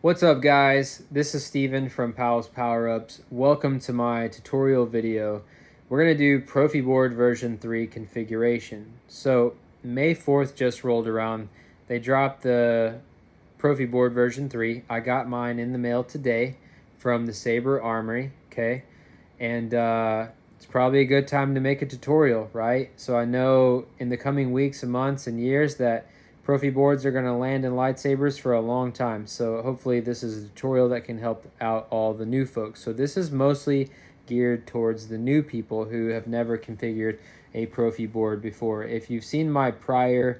What's up guys, this is Steven from Powell's Power Ups. Welcome to my tutorial video. We're going to do Proffieboard version 3 configuration. So May 4th just rolled around. They dropped the Proffieboard version 3. I got mine in the mail today from the Sabre Armory, okay? And it's probably a good time to make a tutorial, right? So I know in the coming weeks and months and years that Proffieboards are going to land in lightsabers for a long time. So hopefully this is a tutorial that can help out all the new folks. So this is mostly geared towards the new people who have never configured a Proffieboard before. If you've seen my prior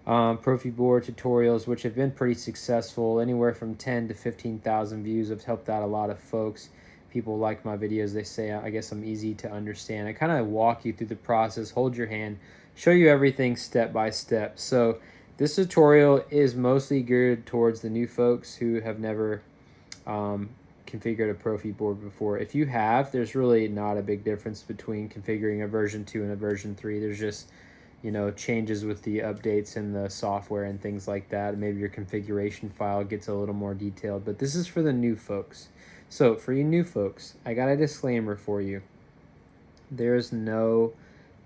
Proffieboard tutorials, which have been pretty successful, anywhere from 10 to 15,000 views, have helped out a lot of folks. People like my videos. They say I guess I'm easy to understand. I kind of walk you through the process, hold your hand, show you everything step by step. So this tutorial is mostly geared towards the new folks who have never configured a Proffieboard before. If you have, there's really not a big difference between configuring a version 2 and a version 3. There's just, you know, changes with the updates in the software and things like that. Maybe your configuration file gets a little more detailed, but this is for the new folks. So for you new folks, I got a disclaimer for you. There's no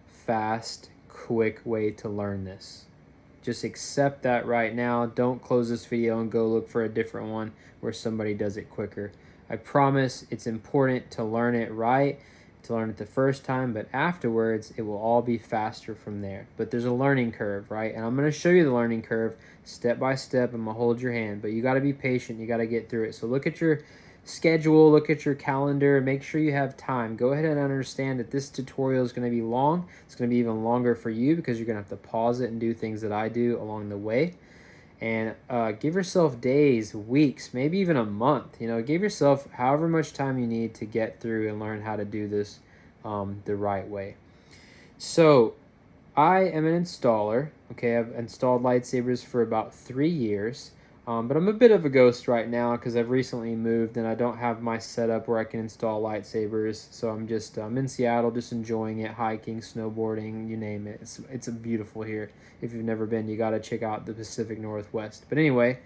fast, quick way to learn this. Just accept that right now. Don't close this video and go look for a different one where somebody does it quicker. I promise it's important to learn it right, to learn it the first time, but afterwards it will all be faster from there. But there's a learning curve, right? And I'm going to show you the learning curve step by step. I'm going to hold your hand, but you got to be patient. You got to get through it. So look at your schedule, look at your calendar, make sure you have time. Go ahead and understand that this tutorial is going to be long. It's going to be even longer for you because you're going to have to pause it and do things that I do along the way. And give yourself days, weeks, maybe even a month. You know, give yourself however much time you need to get through and learn how to do this the right way. So I am an installer. Okay, I've installed lightsabers for about 3 years. But I'm a bit of a ghost right now because I've recently moved and I don't have my setup where I can install lightsabers. So I'm in Seattle, just enjoying it, hiking, snowboarding, you name it. It's beautiful here. If you've never been, you got to check out the Pacific Northwest. But anyway,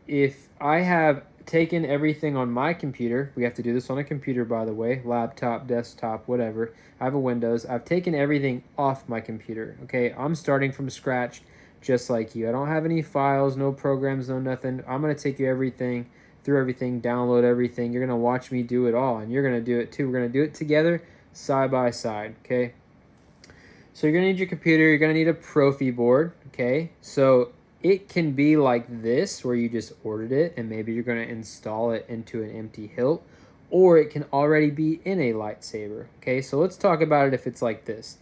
if I have taken everything on my computer, we have to do this on a computer, by the way, laptop, desktop, whatever. I have a Windows. I've taken everything off my computer. Okay, I'm starting from scratch. Just like you. I don't have any files, no programs, no nothing. I'm going to take you through everything, download everything. You're going to watch me do it all, and you're going to do it too. We're going to do it together, side by side, okay? So you're going to need your computer. You're going to need a Proffieboard, okay? So it can be like this, where you just ordered it, and maybe you're going to install it into an empty hilt, or it can already be in a lightsaber, okay? So let's talk about it if it's like this.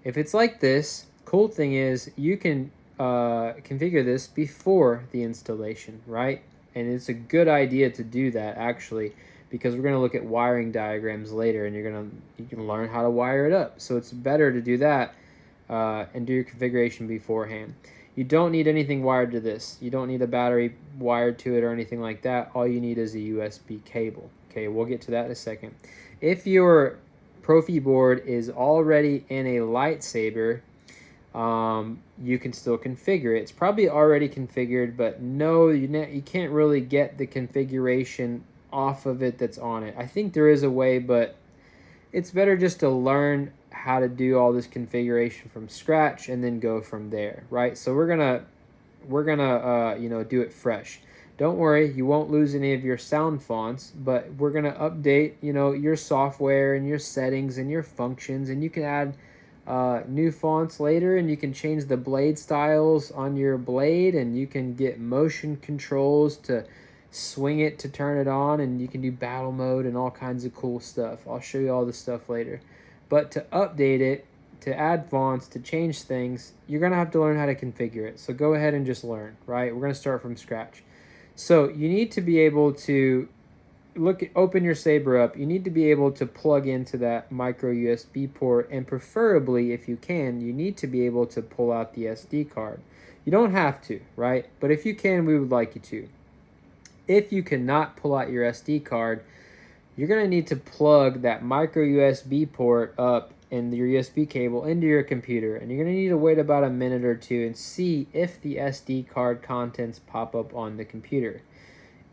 If it's like this, cool thing is you can configure this before the installation, right? And it's a good idea to do that actually, because we're going to look at wiring diagrams later, and you can learn how to wire it up. So it's better to do that and do your configuration beforehand. You don't need anything wired to this. You don't need a battery wired to it or anything like that. All you need is a USB cable. Okay, we'll get to that in a second. If your Proffieboard is already in a lightsaber, you can still configure it. It's probably already configured, but no, you can't really get the configuration off of it that's on it. I think there is a way, but it's better just to learn how to do all this configuration from scratch and then go from there, right? So we're gonna you know, do it fresh. Don't worry, you won't lose any of your sound fonts, but we're gonna update, you know, your software and your settings and your functions, and you can add new fonts later, and you can change the blade styles on your blade, and you can get motion controls to swing it to turn it on, and you can do battle mode and all kinds of cool stuff. I'll show you all this stuff later. But to update it, to add fonts, to change things, you're going to have to learn how to configure it. So go ahead and just learn, right? We're going to start from scratch. So you need to be able to open your Sabre up. You need to be able to plug into that micro USB port, and preferably, if you can, you need to be able to pull out the SD card. You don't have to, right? But if you can, we would like you to. If you cannot pull out your SD card, you're going to need to plug that micro USB port up in your USB cable into your computer, and you're going to need to wait about a minute or two and see if the SD card contents pop up on the computer.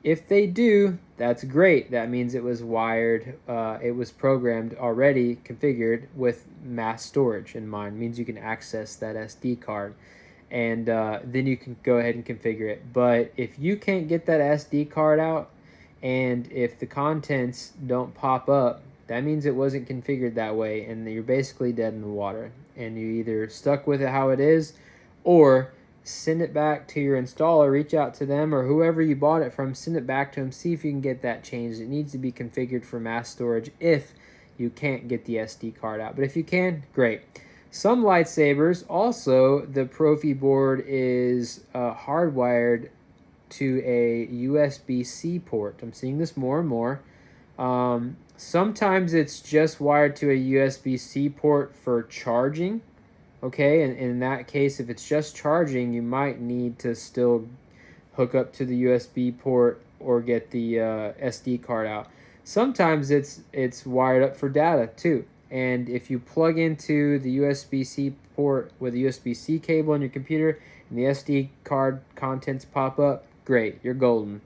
If they do, that's great. That means it was wired, it was programmed already, configured with mass storage in mind. It means you can access that SD card, and then you can go ahead and configure it. But if you can't get that SD card out, and if the contents don't pop up, that means it wasn't configured that way, and you're basically dead in the water. And you either stuck with it how it is, or send it back to your installer, reach out to them or whoever you bought it from, send it back to them, see if you can get that changed. It needs to be configured for mass storage if you can't get the SD card out. But if you can, great. Some lightsabers, also, the Proffieboard is hardwired to a USB-C port. I'm seeing this more and more. Sometimes it's just wired to a USB-C port for charging. Okay, and in that case, if it's just charging, you might need to still hook up to the USB port or get the SD card out. Sometimes it's wired up for data too. And if you plug into the USB-C port with a USB-C cable on your computer and the SD card contents pop up, great, you're golden.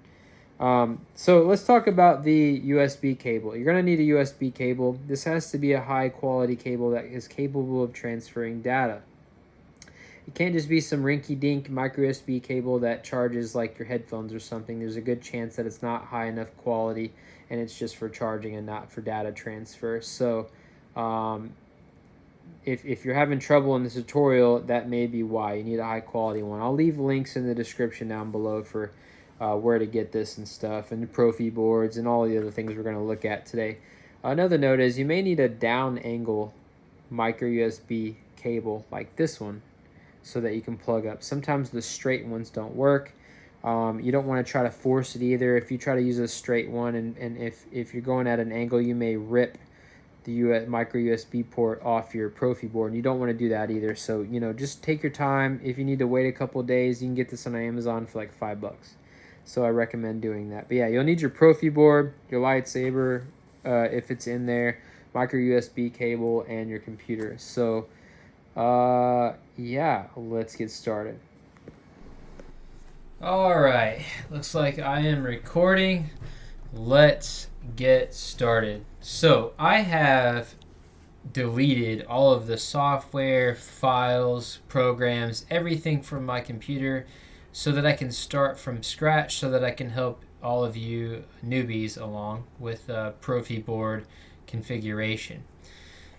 So let's talk about the USB cable. You're going to need a USB cable. This has to be a high quality cable that is capable of transferring data. It can't just be some rinky-dink micro USB cable that charges like your headphones or something. There's a good chance that it's not high enough quality and it's just for charging and not for data transfer. So if you're having trouble in this tutorial, that may be why. You need a high quality one. I'll leave links in the description down below for where to get this and stuff, and the Proffieboards and all the other things we're going to look at today. Another note is you may need a down angle micro USB cable like this one so that you can plug up. Sometimes the straight ones don't work. You don't want to try to force it either. If you try to use a straight one and if you're going at an angle, you may rip the micro USB port off your Proffieboard, and you don't want to do that either. So, you know, just take your time. If you need to wait a couple days, you can get this on Amazon for like $5. So I recommend doing that. But yeah, you'll need your Proffieboard, your lightsaber, if it's in there, micro USB cable, and your computer. So yeah, let's get started. All right, looks like I am recording. Let's get started. So I have deleted all of the software, files, programs, everything from my computer so that I can start from scratch, so that I can help all of you newbies along with Proffieboard configuration.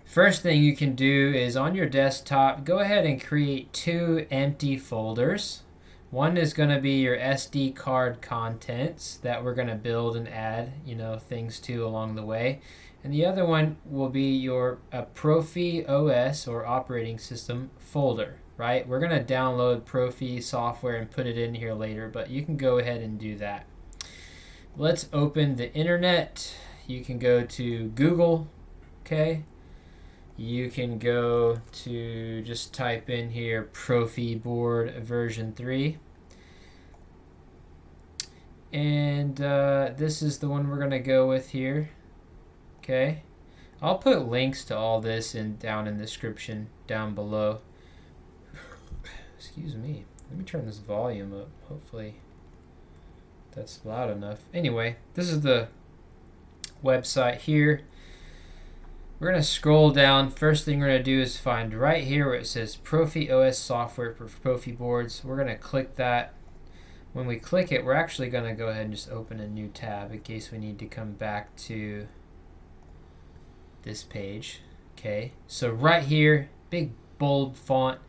First thing you can do is on your desktop, go ahead and create 2 empty folders. One is going to be your SD card contents that we're going to build and add, you know, things to along the way. And the other one will be your Proffi OS or operating system folder, right? We're going to download Proffi software and put it in here later, but you can go ahead and do that. Let's open the internet. You can go to Google, okay? You can go to, just type in here Proffieboard version 3. And this is the one we're going to go with here. Okay. I'll put links to all this down in the description down below. Excuse me. Let me turn this volume up. Hopefully that's loud enough. Anyway, this is the website here. We're going to scroll down. First thing we're going to do is find right here where it says Proffi OS software for Proffieboards. We're going to click that. When we click it, we're actually going to go ahead and just open a new tab in case we need to come back to this page. Okay, so right here, big bold font,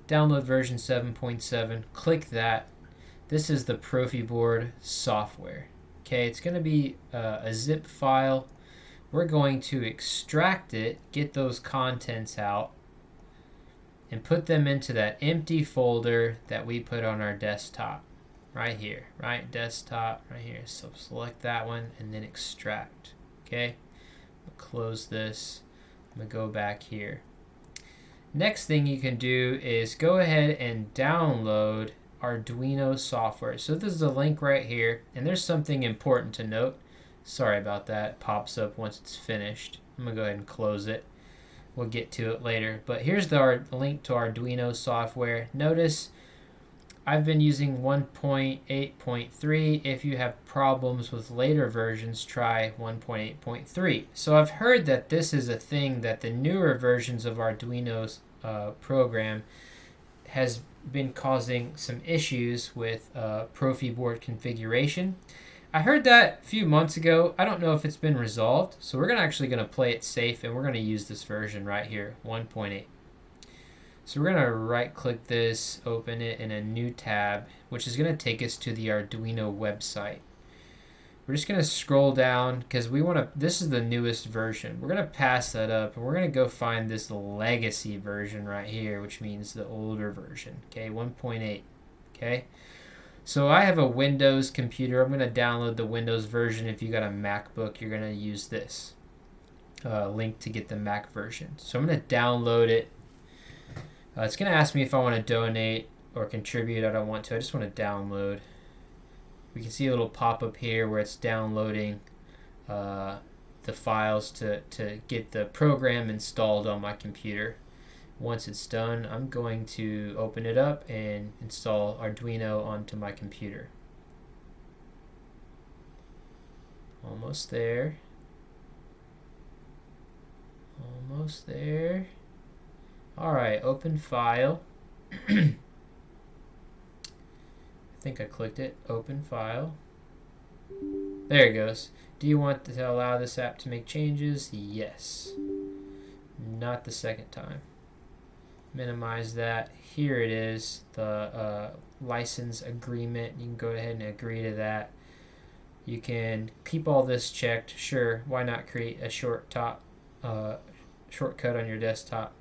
download version 7.7. Click that. This is the Proffieboard software. Okay, it's going to be a zip file. We're going to extract it, get those contents out, and put them into that empty folder that we put on our desktop. Right here, right? Desktop, right here. So select that one and then extract. Okay, I'm gonna close this. I'm gonna go back here. Next thing you can do is go ahead and download Arduino software. So this is a link right here, and there's something important to note. Sorry about that. It pops up once it's finished. I'm going to go ahead and close it. We'll get to it later. But here's the link to Arduino software. Notice I've been using 1.8.3. If you have problems with later versions, try 1.8.3. So I've heard that this is a thing that the newer versions of Arduino's program has been causing some issues with Proffieboard configuration. I heard that a few months ago. I don't know if it's been resolved, so we're actually going to play it safe, and we're going to use this version right here, 1.8. So we're going to right-click this, open it in a new tab, which is going to take us to the Arduino website. We're just going to scroll down because we want to, this is the newest version. We're going to pass that up, and we're going to go find this legacy version right here, which means the older version, okay, 1.8, okay? So I have a Windows computer. I'm going to download the Windows version. If you got a MacBook, you're going to use this link to get the Mac version. So I'm going to download it. It's going to ask me if I want to donate or contribute. I don't want to. I just want to download. We can see a little pop-up here where it's downloading the files to get the program installed on my computer. Once it's done, I'm going to open it up and install Arduino onto my computer. Almost there. Almost there. Alright, open file. I think I clicked it. Open file. There it goes. Do you want to allow this app to make changes? Yes. Not the second time. Minimize that. Here it is, the license agreement. You can go ahead and agree to that. You can keep all this checked. Sure, why not create a shortcut on your desktop.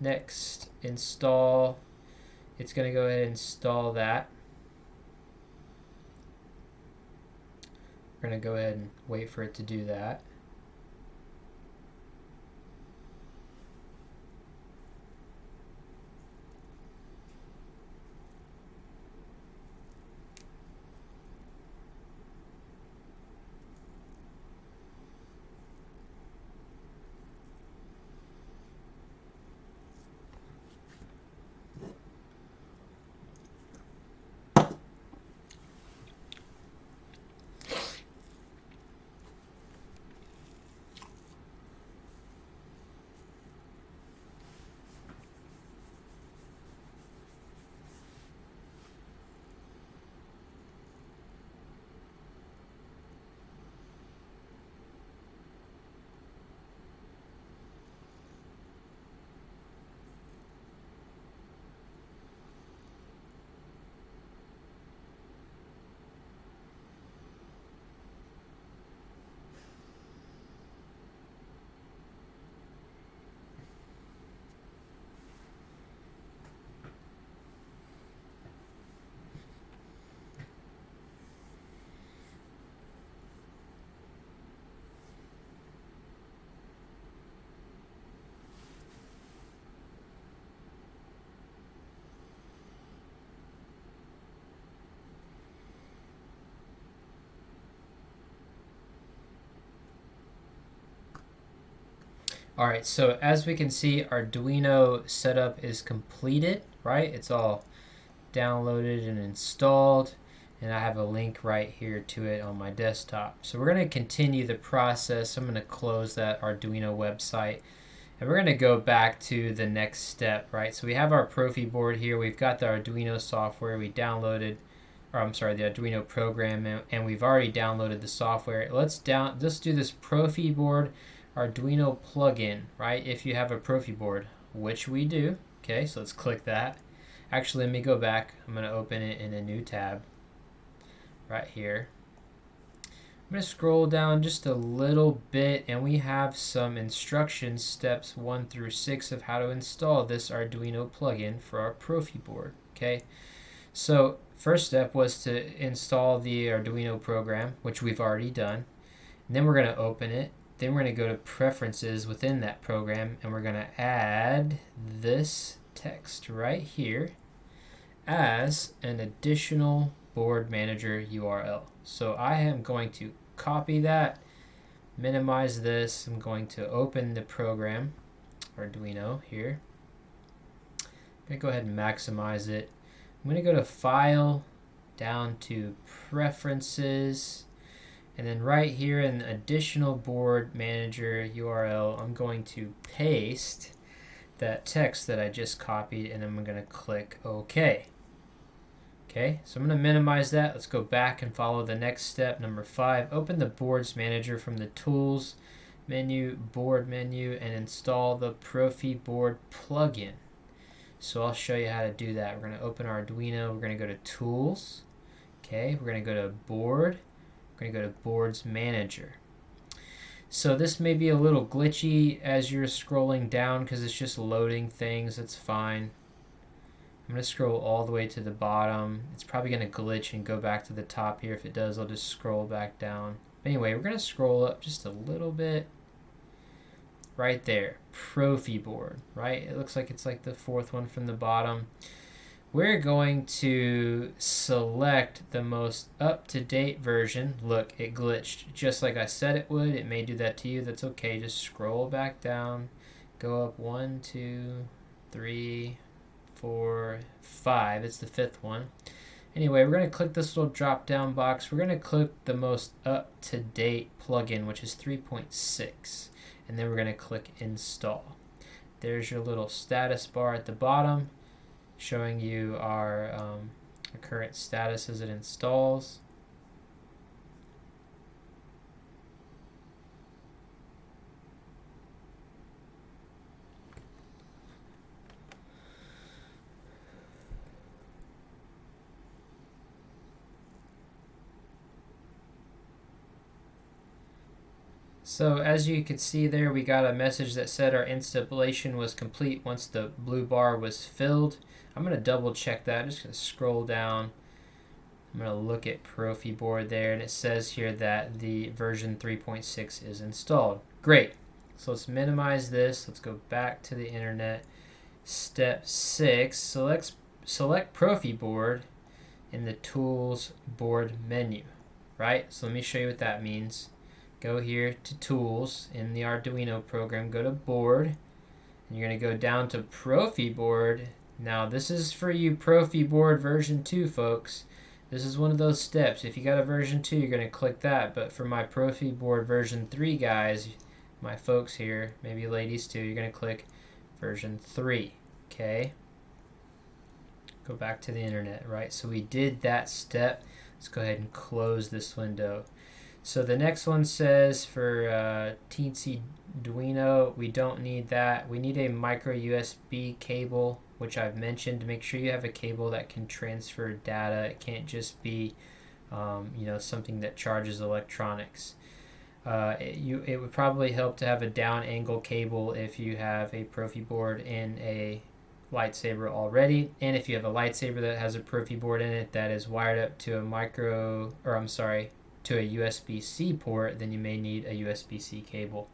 Next, install. It's going to go ahead and install that. We're going to go ahead and wait for it to do that. Alright, so as we can see, Arduino setup is completed, right? It's all downloaded and installed, and I have a link right here to it on my desktop. So we're going to continue the process. I'm going to close that Arduino website, and we're going to go back to the next step, right? So we have our Proffieboard here. We've got the Arduino software we downloaded, or I'm sorry, the Arduino program, and we've already downloaded the software. Let's do this Proffieboard Arduino plugin, right? If you have a Proffieboard, which we do. Okay, so let's click that. Actually, let me go back. I'm going to open it in a new tab right here. I'm going to scroll down just a little bit, and we have some instructions, steps 1 through 6 of how to install this Arduino plugin for our Proffieboard. Okay, so first step was to install the Arduino program, which we've already done. And then we're going to open it. Then we're going to go to preferences within that program, and we're going to add this text right here as an additional board manager URL. So I am going to copy that, minimize this. I'm going to open the program, Arduino here. I'm going to go ahead and maximize it. I'm going to go to File, down to Preferences, and then right here in Additional Board Manager URL, I'm going to paste that text that I just copied, and I'm going to click OK. Okay, so I'm going to minimize that. Let's go back and follow the next step, number 5. Open the Boards Manager from the Tools menu, Board menu, and install the Proffieboard plugin. So I'll show you how to do that. We're going to open our Arduino. We're going to go to Tools. Okay, we're going to go to Board. We're going to go to Boards Manager. So this may be a little glitchy as you're scrolling down because it's just loading things. That's fine. I'm going to scroll all the way to the bottom. It's probably going to glitch and go back to the top here. If it does, I'll just scroll back down. Anyway, we're going to scroll up just a little bit. Right there, Proffieboard, right? It looks like it's like the 4th one from the bottom. We're going to select the most up-to-date version. Look, it glitched just like I said it would. It may do that to you. That's okay. Just scroll back down. Go up 1, 2, 3, 4, 5. It's the 5th one. Anyway, we're going to click this little drop-down box. We're going to click the most up-to-date plugin, which is 3.6. And then we're going to click Install. There's your little status bar at the bottom, showing you our current status as it installs. So as you can see there, we got a message that said our installation was complete once the blue bar was filled. I'm going to double check that. I'm just going to scroll down. I'm going to look at Proffieboard there, and it says here that the version 3.6 is installed. Great. So let's minimize this. Let's go back to the internet. Step 6, select Proffieboard in the Tools Board menu. Right? So let me show you what that means. Go here to Tools in the Arduino program, go to Board, and you're going to go down to Proffieboard. Now this is for you Proffieboard version 2 folks. This is one of those steps. If you got a version 2, you're going to click that, but for my Proffieboard version 3 guys, my folks here, maybe ladies too, you're going to click version 3. Okay? Go back to the internet, right? So we did that step. Let's go ahead and close this window. So the next one says for Teensy Arduino, we don't need that. We need a micro USB cable, which I've mentioned. Make sure you have a cable that can transfer data. It can't just be, something that charges electronics. It would probably help to have a down angle cable if you have a Proffieboard and a lightsaber already, and if you have a lightsaber that has a Proffieboard in it that is wired up to to a USB-C port, then you may need a USB-C cable.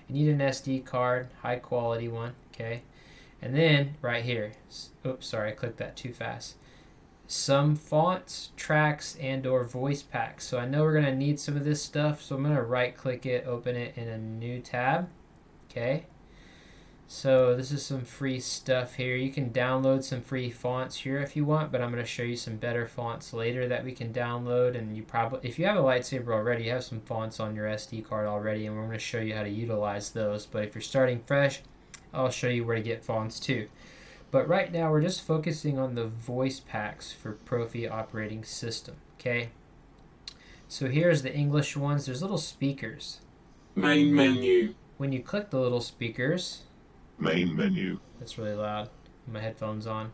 You need an SD card, high quality one, okay? And then right here, oops, sorry, I clicked that too fast. Some fonts, tracks, and or voice packs. So I know we're gonna need some of this stuff, so I'm gonna right click it, open it in a new tab, okay? So this is some free stuff here. You can download some free fonts here if you want, but I'm going to show you some better fonts later that we can download. And you probably, if you have a lightsaber already, you have some fonts on your SD card already, and we're going to show you how to utilize those. But if you're starting fresh, I'll show you where to get fonts too. But right now we're just focusing on the voice packs for Proffi operating system. Okay. So here's the English ones. There's little speakers. Main menu. When you click the little speakers. Main menu. That's really loud. My headphones on.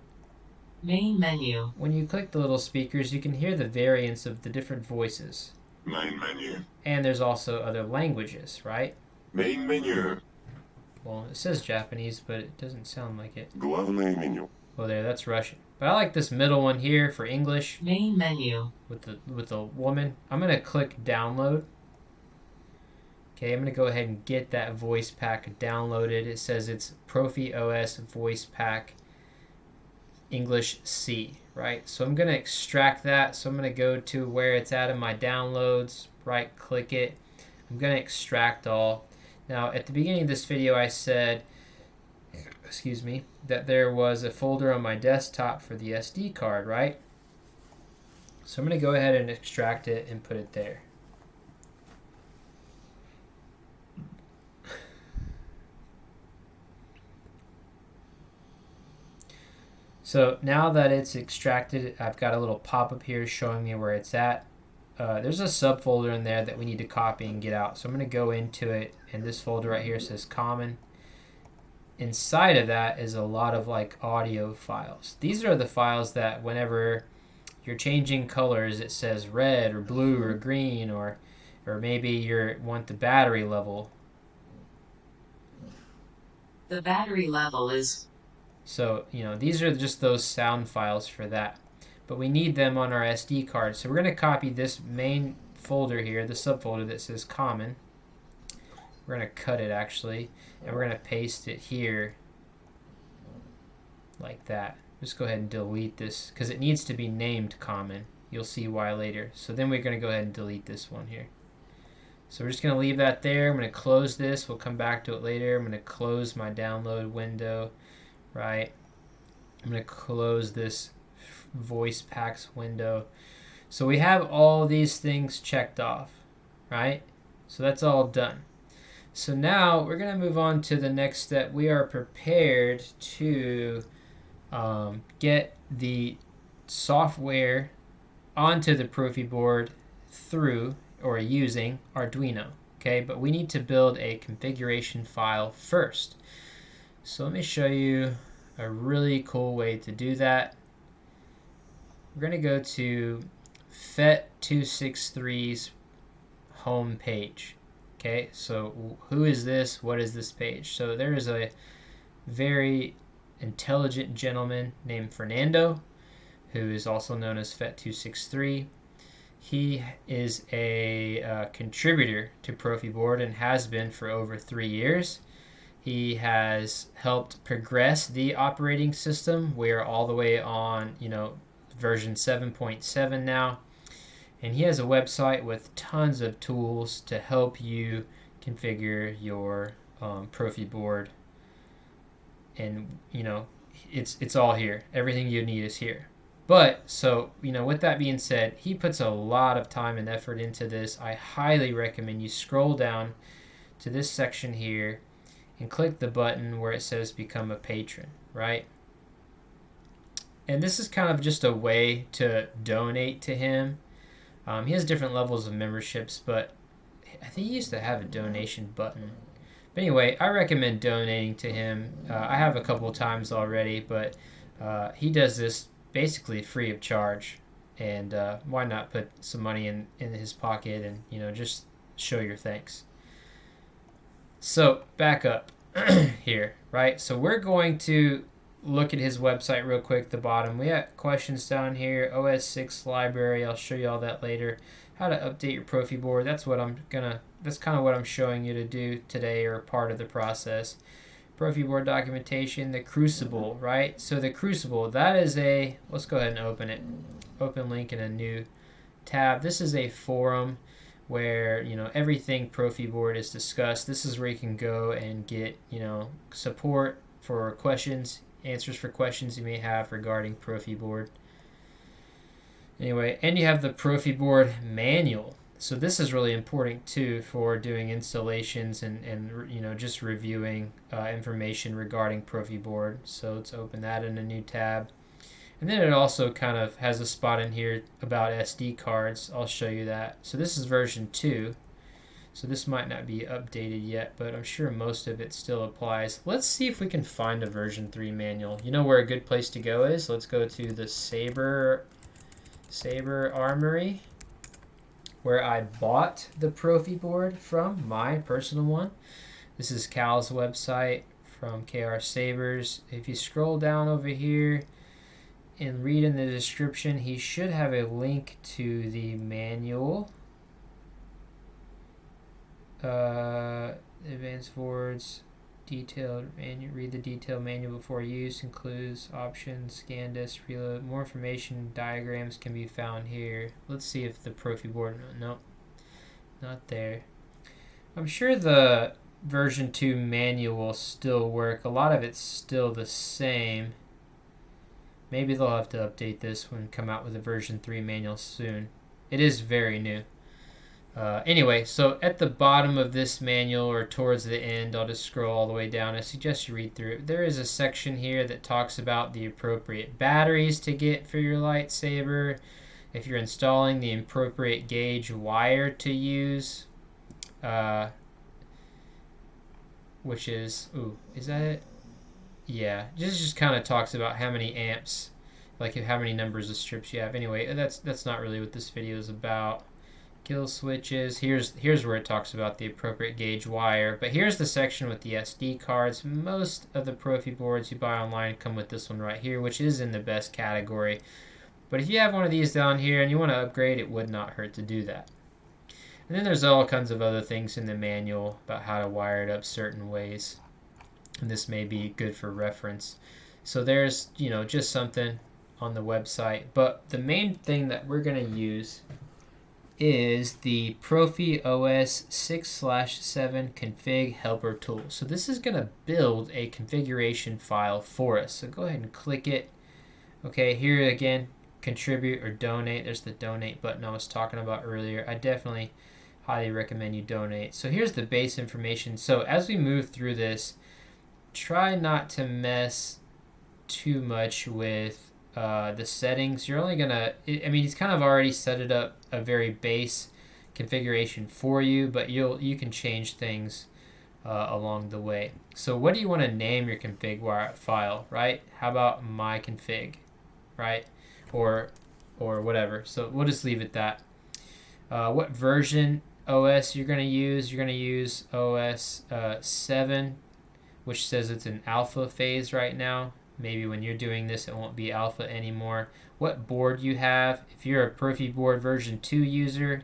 Main menu. When you click the little speakers, you can hear the variants of the different voices. Main menu. And there's also other languages, right? Main menu. Well, it says Japanese, but it doesn't sound like it. Главное меню. Well, there, that's Russian. But I like this middle one here for English. Main menu. With the woman. I'm going to click download. Okay, I'm going to go ahead and get that voice pack downloaded. It says it's Proffi OS voice pack English C, right? So I'm going to extract that. So I'm going to go to where it's at in my downloads, right click it. I'm going to extract all. Now at the beginning of this video I said, excuse me, that there was a folder on my desktop for the SD card, right? So I'm going to go ahead and extract it and put it there. So now that it's extracted, I've got a little pop-up here showing me where it's at. There's a subfolder in there that we need to copy and get out. So I'm going to go into it, and this folder right here says common. Inside of that is a lot of like audio files. These are the files that whenever you're changing colors, it says red or blue or green, or maybe you want the battery level. The battery level is. So, these are just those sound files for that. But we need them on our SD card. So we're going to copy this main folder here, the subfolder that says common. We're going to cut it actually, and we're going to paste it here like that. Just go ahead and delete this because it needs to be named common. You'll see why later. So then we're going to go ahead and delete this one here. So we're just going to leave that there. I'm going to close this. We'll come back to it later. I'm going to close my download window. Right, I'm going to close this voice packs window. So we have all these things checked off, right? So that's all done. So now we're going to move on to the next step. We are prepared to get the software onto the Proffieboard through or using Arduino. Okay, but we need to build a configuration file first. So let me show you a really cool way to do that. We're going to go to FET263's home page. Okay, so who is this? What is this page? So there is a very intelligent gentleman named Fernando, who is also known as FET263. He is a contributor to Proffieboard and has been for over 3 years. He has helped progress the operating system. We're all the way on, version 7.7 now. And he has a website with tons of tools to help you configure your Proffieboard. And, it's all here. Everything you need is here. But, so, with that being said, he puts a lot of time and effort into this. I highly recommend you scroll down to this section here and click the button where it says become a patron, right? And this is kind of just a way to donate to him. He has different levels of memberships, but I think he used to have a donation button. But anyway, I recommend donating to him. I have a couple of times already, but he does this basically free of charge. And why not put some money in his pocket and, just show your thanks. So back up here, right? So we're going to look at his website real quick at the bottom. We got questions down here, OS 6 library. I'll show you all that later. How to update your Proffieboard. That's kind of what I'm showing you to do today, or part of the process. Proffieboard documentation, the Crucible, right? So the Crucible, that is let's go ahead and open it. Open link in a new tab. This is a forum where everything Proffieboard is discussed. This is where you can go and get support for questions, answers for questions you may have regarding Proffieboard. Anyway, and you have the Proffieboard manual. So this is really important too for doing installations and just reviewing information regarding Proffieboard. So let's open that in a new tab. And then it also kind of has a spot in here about SD cards. I'll show you that. So this is version 2. So this might not be updated yet, but I'm sure most of it still applies. Let's see if we can find a version 3 manual. You know where a good place to go is? Let's go to the Saber Armory, where I bought the Proffieboard from, my personal one. This is Cal's website from KR Sabers. If you scroll down over here and read in the description, he should have a link to the manual. Advanced boards. Detailed manual. Read the detailed manual before use. Includes options, scan disk, reload. More information, diagrams can be found here. Let's see if the Proffieboard. No, not there. I'm sure the version 2 manual will still work. A lot of it's still the same. Maybe they'll have to update this when come out with a version 3 manual soon. It is very new. Anyway, so at the bottom of this manual, or towards the end, I'll just scroll all the way down. I suggest you read through it. There is a section here that talks about the appropriate batteries to get for your lightsaber, if you're installing the appropriate gauge wire to use, which is, is that it? Yeah, this just kind of talks about how many amps, like how many numbers of strips you have. Anyway, that's not really what this video is about. Kill switches. Here's where it talks about the appropriate gauge wire. But here's the section with the SD cards. Most of the Proffieboards you buy online come with this one right here, which is in the best category. But if you have one of these down here and you want to upgrade, it would not hurt to do that. And then there's all kinds of other things in the manual about how to wire it up certain ways. And this may be good for reference. So there's, just something on the website. But the main thing that we're going to use is the ProffiOS 6/7 config helper tool. So this is going to build a configuration file for us. So go ahead and click it. Okay, here again, contribute or donate. There's the donate button I was talking about earlier. I definitely highly recommend you donate. So here's the base information. So as we move through this, try not to mess too much with the settings. You're only gonna, he's kind of already set it up a very base configuration for you, but you can change things along the way. So what do you want to name your config file, right? How about my config, right? Or whatever. So we'll just leave it that. What version OS you're going to use? You're going to use OS 7, which says it's in alpha phase right now. Maybe when you're doing this, it won't be alpha anymore. What board you have. If you're a Proffieboard version 2 user,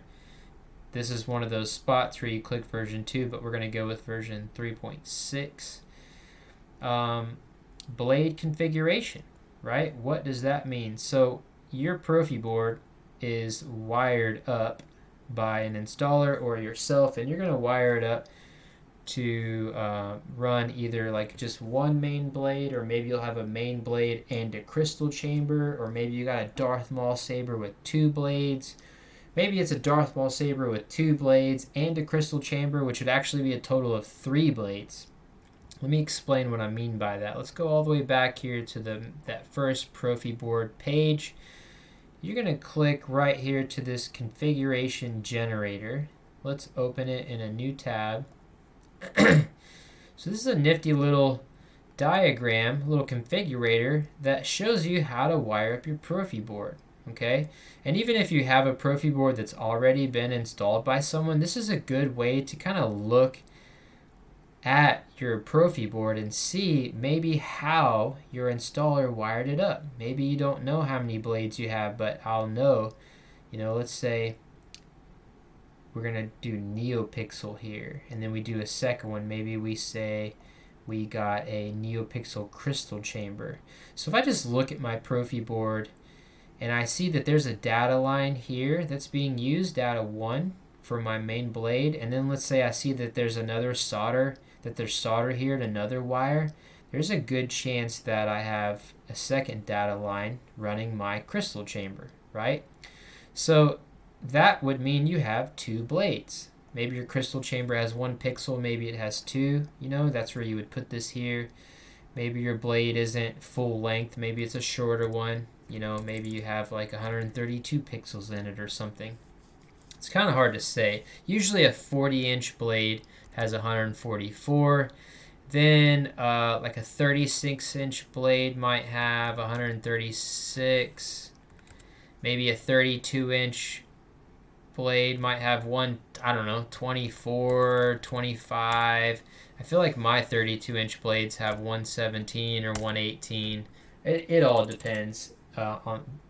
this is one of those spots where you click version 2, but we're going to go with version 3.6. Blade configuration, right? What does that mean? So your Proffieboard is wired up by an installer or yourself, and you're going to wire it up to run either like just one main blade, or maybe you'll have a main blade and a crystal chamber, or maybe you got a Darth Maul saber with 2 blades. Maybe it's a Darth Maul saber with 2 blades and a crystal chamber, which would actually be a total of 3 blades. Let me explain what I mean by that. Let's go all the way back here to that first Proffieboard page. You're going to click right here to this configuration generator. Let's open it in a new tab. So this is a nifty little diagram, little configurator that shows you how to wire up your Proffieboard. Okay, and even if you have a Proffieboard that's already been installed by someone, this is a good way to kind of look at your Proffieboard and see maybe how your installer wired it up. Maybe you don't know how many blades you have, but I'll know. Let's say we're going to do NeoPixel here, and then we do a second one. Maybe we say we got a NeoPixel crystal chamber. So if I just look at my Proffieboard and I see that there's a data line here that's being used, data 1 for my main blade, and then let's say I see that there's another solder, there's solder here and another wire, there's a good chance that I have a second data line running my crystal chamber, right? So that would mean you have 2 blades. Maybe your crystal chamber has 1 pixel, maybe it has 2, that's where you would put this here. Maybe your blade isn't full length, maybe it's a shorter one, maybe you have like 132 pixels in it or something. It's kind of hard to say. Usually a 40-inch blade has 144. Then like a 36-inch blade might have 136. Maybe a 32-inch blade might have 24, 25. I feel like my 32-inch blades have 117 or 118. It all depends.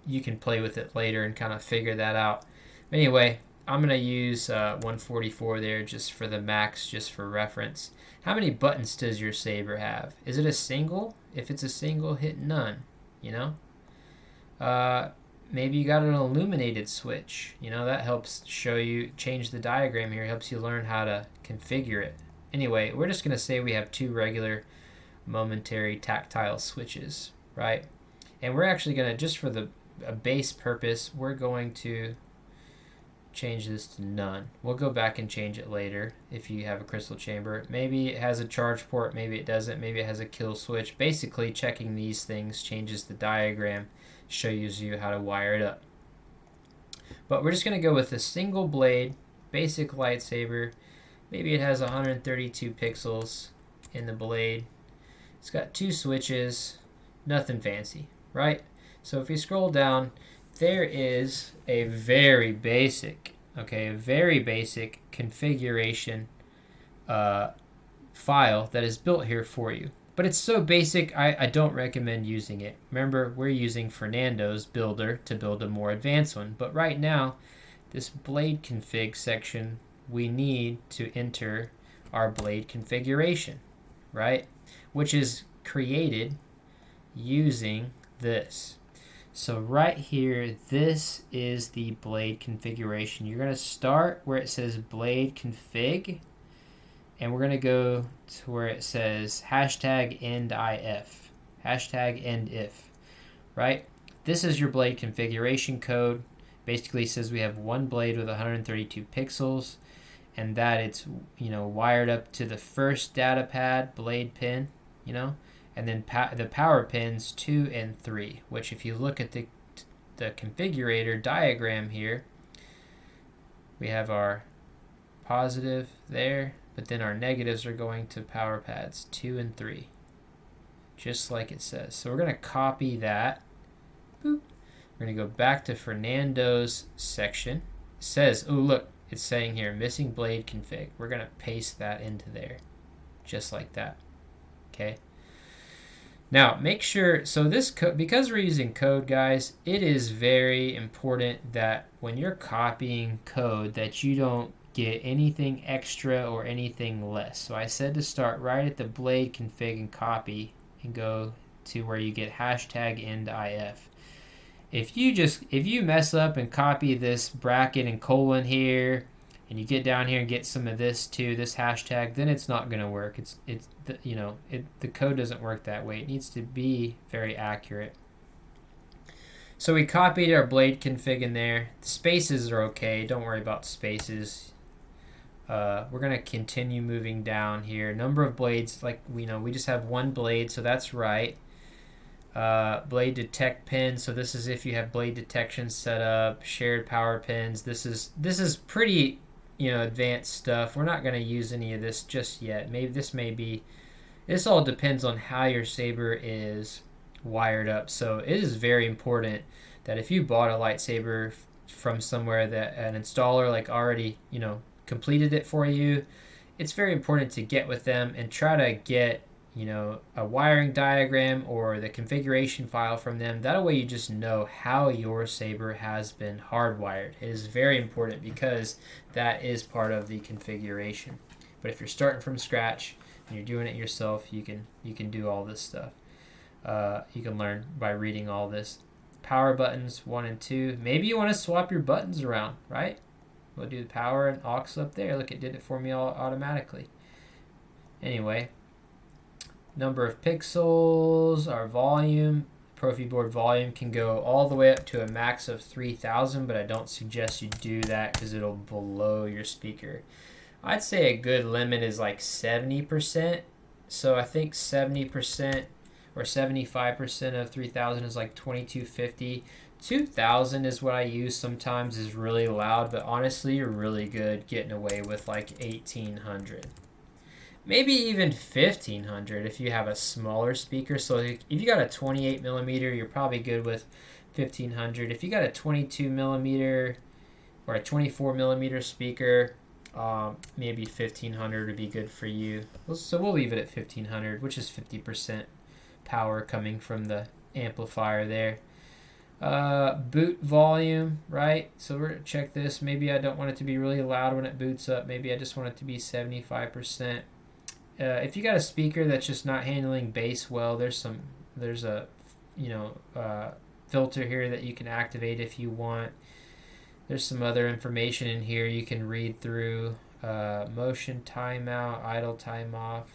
You can play with it later and kind of figure that out. Anyway, I'm gonna use 144 there just for the max, just for reference. How many buttons does your saber have? Is it a single? If it's a single, hit none. You know. Maybe you got an illuminated switch. You know, that helps show you, change the diagram here, helps you learn how to configure it. Anyway, we're just going to say we have 2 regular momentary tactile switches, right? And we're actually going to, just for a base purpose, we're going to change this to none. We'll go back and change it later if you have a crystal chamber. Maybe it has a charge port, maybe it doesn't, maybe it has a kill switch. Basically, checking these things changes the diagram, shows you how to wire it up. But we're just going to go with a single blade, basic lightsaber. Maybe it has 132 pixels in the blade. It's got 2 switches, nothing fancy, right? So if you scroll down, there is a very basic, configuration file that is built here for you. But it's so basic, I don't recommend using it. Remember, we're using Fernando's builder to build a more advanced one. But right now, this blade config section, we need to enter our blade configuration, right? Which is created using this. So right here, this is the blade configuration. You're going to start where it says blade config, and we're going to go to where it says #endIf, #endIf, right? This is your blade configuration code. Basically says we have one blade with 132 pixels, and that it's, wired up to the first data pad blade pin, and then the power pins 2 and 3, which if you look at the configurator diagram here, we have our positive there, but then our negatives are going to power pads 2 and 3, just like it says. So we're going to copy that. Boop. We're going to go back to Fernando's section. It says, oh look, it's saying here, missing blade config. We're going to paste that into there, just like that. Okay. Now, make sure, so this code, because we're using code, guys, it is very important that when you're copying code that you don't get anything extra or anything less. So I said to start right at the blade config and copy and go to where you get #endIf. If you mess up and copy this bracket and colon here, and you get down here and get some of this too, this hashtag, then it's not going to work. The code doesn't work that way. It needs to be very accurate. So we copied our blade config in there. The spaces are okay. Don't worry about spaces. We're going to continue moving down here. Number of blades, like we just have one blade, so that's right. Blade detect pin, so this is if you have blade detection set up. Shared power pins. This is pretty advanced stuff. We're not going to use any of this just yet. This all depends on how your saber is wired up. So it is very important that if you bought a lightsaber from somewhere that an installer already completed it for you, it's very important to get with them and try to get a wiring diagram or the configuration file from them. That way you just know how your saber has been hardwired. It is very important because that is part of the configuration. But if you're starting from scratch and you're doing it yourself, you can do all this stuff. You can learn by reading all this. Power buttons 1 and 2. Maybe you want to swap your buttons around, right? We'll do the power and aux up there. Look, it did it for me all automatically. Anyway, number of pixels, our volume. Proffieboard volume can go all the way up to a max of 3,000, but I don't suggest you do that because it'll blow your speaker. I'd say a good limit is like 70%. So I think 70% or 75% of 3,000 is like 2250. 2,000 is what I use sometimes, is really loud, but honestly, you're really good getting away with like 1,800. Maybe even 1,500 if you have a smaller speaker. So if you got a 28 millimeter, you're probably good with 1,500. If you got a 22 millimeter or a 24 millimeter speaker, maybe 1,500 would be good for you. So we'll leave it at 1,500, which is 50% power coming from the amplifier there. Boot volume, right? So we're gonna check this. Maybe I don't want it to be really loud when it boots up. Maybe I just want it to be 75%. If you got a speaker that's just not handling bass well, there's a filter here that you can activate if you want. There's some other information in here you can read through. Motion timeout, idle time off.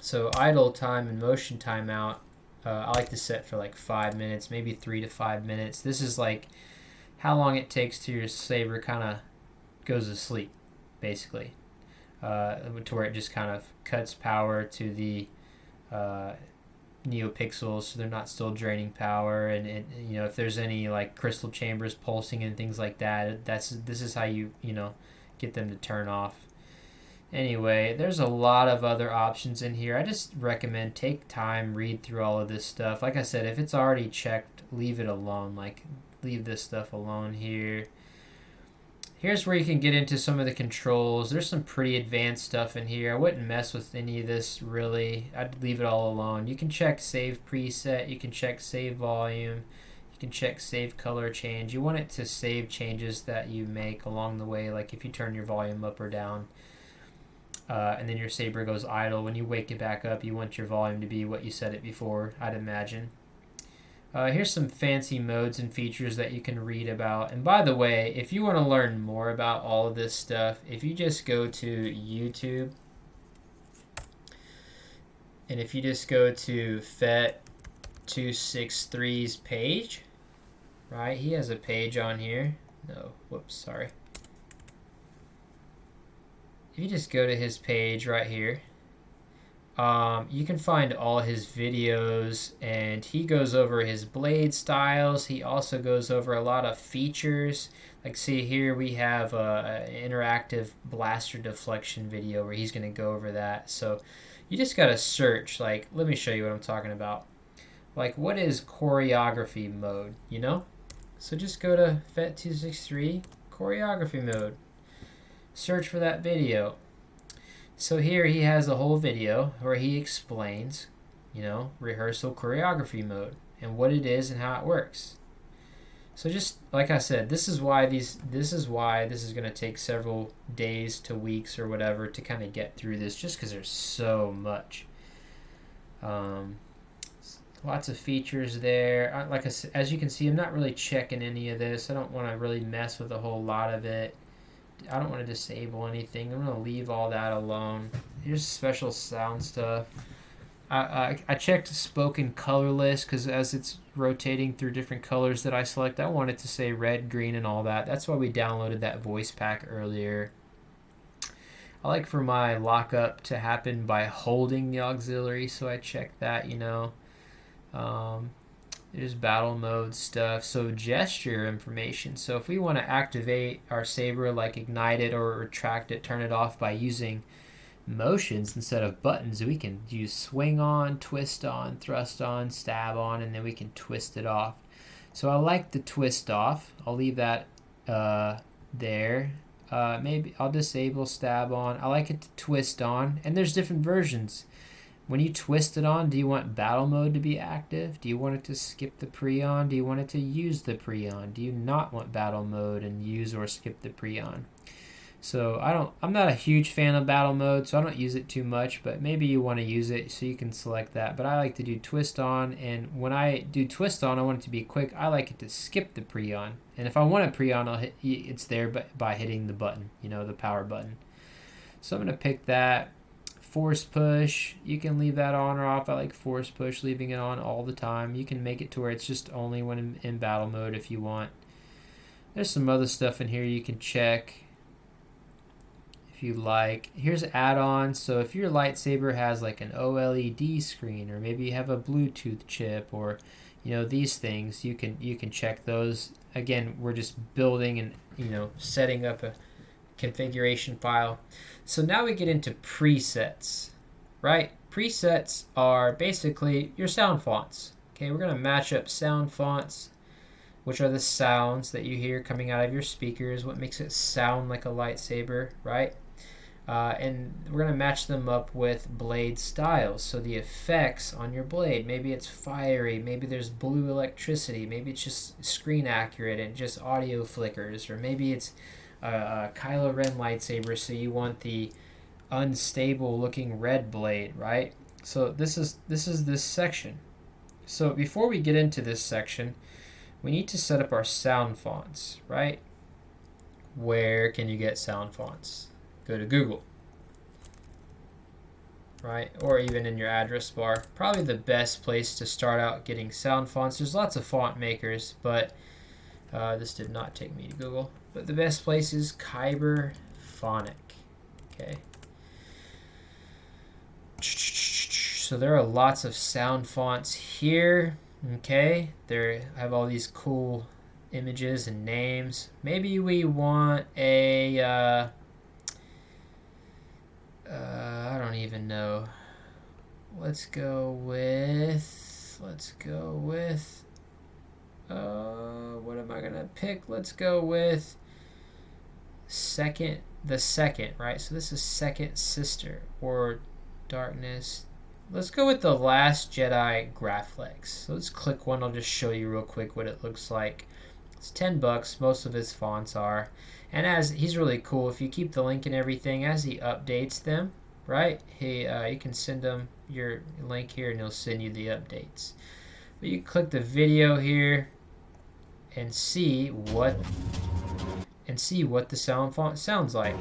So idle time and motion timeout, I like to set for like 5 minutes, maybe 3 to 5 minutes. This is like how long it takes till your saber kind of goes to sleep, basically, to where it just kind of cuts power to the neopixels, so they're not still draining power. And if there's any like crystal chambers pulsing and things like that, this is how you get them to turn off. Anyway, there's a lot of other options in here. I just recommend take time, read through all of this stuff. Like I said, if it's already checked, leave it alone. Like, leave this stuff alone here. Here's where you can get into some of the controls. There's some pretty advanced stuff in here. I wouldn't mess with any of this, really. I'd leave it all alone. You can check save preset. You can check save volume. You can check save color change. You want it to save changes that you make along the way, like if you turn your volume up or down. And then your saber goes idle. When you wake it back up, you want your volume to be what you set it before, I'd imagine. Here's some fancy modes and features that you can read about. And by the way, if you want to learn more about all of this stuff, if you just go to YouTube, and if you just go to FET263's page, right? He has a page on here. No, whoops, sorry. If you just go to his page right here, you can find all his videos, and he goes over his blade styles. He also goes over a lot of features. Like, see here we have an interactive blaster deflection video where he's going to go over that. So you just got to search. Like, let me show you what I'm talking about. Like, what is choreography mode, So just go to FET263 choreography mode. Search for that video. So here he has a whole video where he explains, rehearsal choreography mode and what it is and how it works. So just like I said, this is why this is going to take several days to weeks or whatever to kind of get through this, just because there's so much. Lots of features there. Like I said, as you can see, I'm not really checking any of this. I don't want to really mess with a whole lot of it. I don't want to disable anything. I'm going to leave all that alone. Here's special sound stuff. I checked spoken colorless because as it's rotating through different colors that I select, I want it to say red, green, and all that. That's why we downloaded that voice pack earlier. I like for my lockup to happen by holding the auxiliary, so I checked that, There's battle mode stuff. So gesture information. So if we want to activate our saber, like ignite it or retract it, turn it off by using motions instead of buttons, we can use swing on, twist on, thrust on, stab on, and then we can twist it off. So I like the twist off. I'll leave that there. Maybe I'll disable stab on. I like it to twist on, and there's different versions. When you twist it on, do you want battle mode to be active? Do you want it to skip the pre-on? Do you want it to use the pre-on? Do you not want battle mode and use or skip the pre-on? So I'm not a huge fan of battle mode, so I don't use it too much, but maybe you want to use it, so you can select that. But I like to do twist on, and when I do twist on, I want it to be quick. I like it to skip the pre-on. And if I want a pre-on, it's there by hitting the button, the power button. So I'm going to pick that. Force push, you can leave that on or off. I like force push, leaving it on all the time. You can make it to where it's just only when in battle mode if you want. There's some other stuff in here you can check if you like. Here's add-ons. So if your lightsaber has like an OLED screen, or maybe you have a Bluetooth chip, or these things, you can check those. Again, we're just building and setting up a configuration file. So now we get into presets, right? Presets are basically your sound fonts. Okay, we're going to match up sound fonts, which are the sounds that you hear coming out of your speakers, what makes it sound like a lightsaber, right? and we're going to match them up with blade styles. So the effects on your blade, maybe it's fiery, maybe there's blue electricity, maybe it's just screen accurate and just audio flickers, or maybe it's a Kylo Ren lightsaber, so you want the unstable looking red blade, right? So this is this section. So before we get into this section, we need to set up our sound fonts, right? Where can you get sound fonts? Go to Google, right? Or even in your address bar. Probably the best place to start out getting sound fonts. There's lots of font makers, but this did not take me to Google. But the best place is Kyber Phonic. Okay. So there are lots of sound fonts here. Okay. I have all these cool images and names. Maybe we want a I don't even know. Let's go with what am I gonna pick? Let's go with the second, right? So this is Second Sister or Darkness. Let's go with the Last Jedi Graphics. So let's click one. I'll just show you real quick what it looks like. It's $10. Most of his fonts are. And as he's really cool, if you keep the link and everything, as he updates them, right? You can send him your link here, and he'll send you the updates. But you click the video here and see what the sound font sounds like.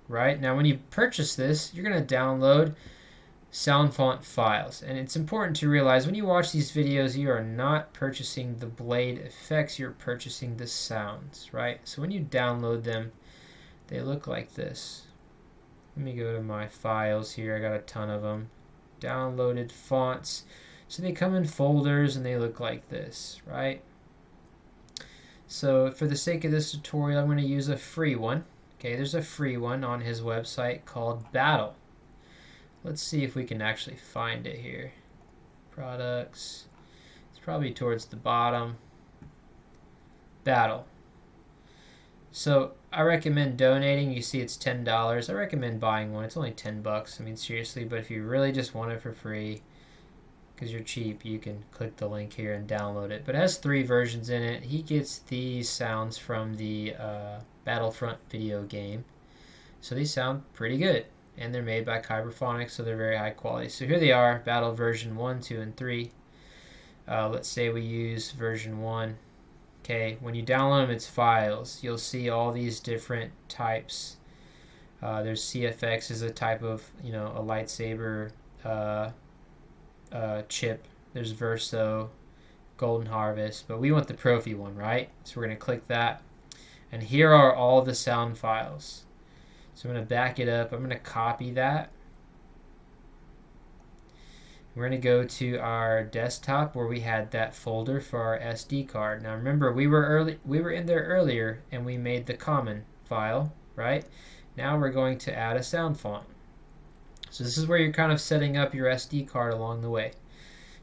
Right now, when you purchase this, you're going to download sound font files, and it's important to realize when you watch these videos, you are not purchasing the blade effects, you're purchasing the sounds, right? So when you download them, they look like this. Let me go to my files here. I got a ton of them. Downloaded fonts. So they come in folders and they look like this, right? So for the sake of this tutorial, I'm going to use a free one. Okay, there's a free one on his website called Battle. Let's see if we can actually find it here. Products. It's probably towards the bottom. Battle. So I recommend donating. You see it's $10. I recommend buying one. It's only $10. I mean, seriously, but if you really just want it for free, because you're cheap, you can click the link here and download it. But it has 3 versions in it. He gets these sounds from the Battlefront video game. So these sound pretty good. And they're made by Kyberphonics, so they're very high quality. So here they are, Battle version 1, 2, and 3. Let's say we use version 1. Okay, when you download them, it's files. You'll see all these different types. There's CFX is a type of, a lightsaber chip. There's Verso, Golden Harvest, but we want the Profi one, right? So we're going to click that. And here are all the sound files. So I'm going to back it up. I'm going to copy that. We're going to go to our desktop where we had that folder for our SD card. Now remember, we were in there earlier and we made the common file, right? Now we're going to add a sound font. So this is where you're kind of setting up your SD card along the way.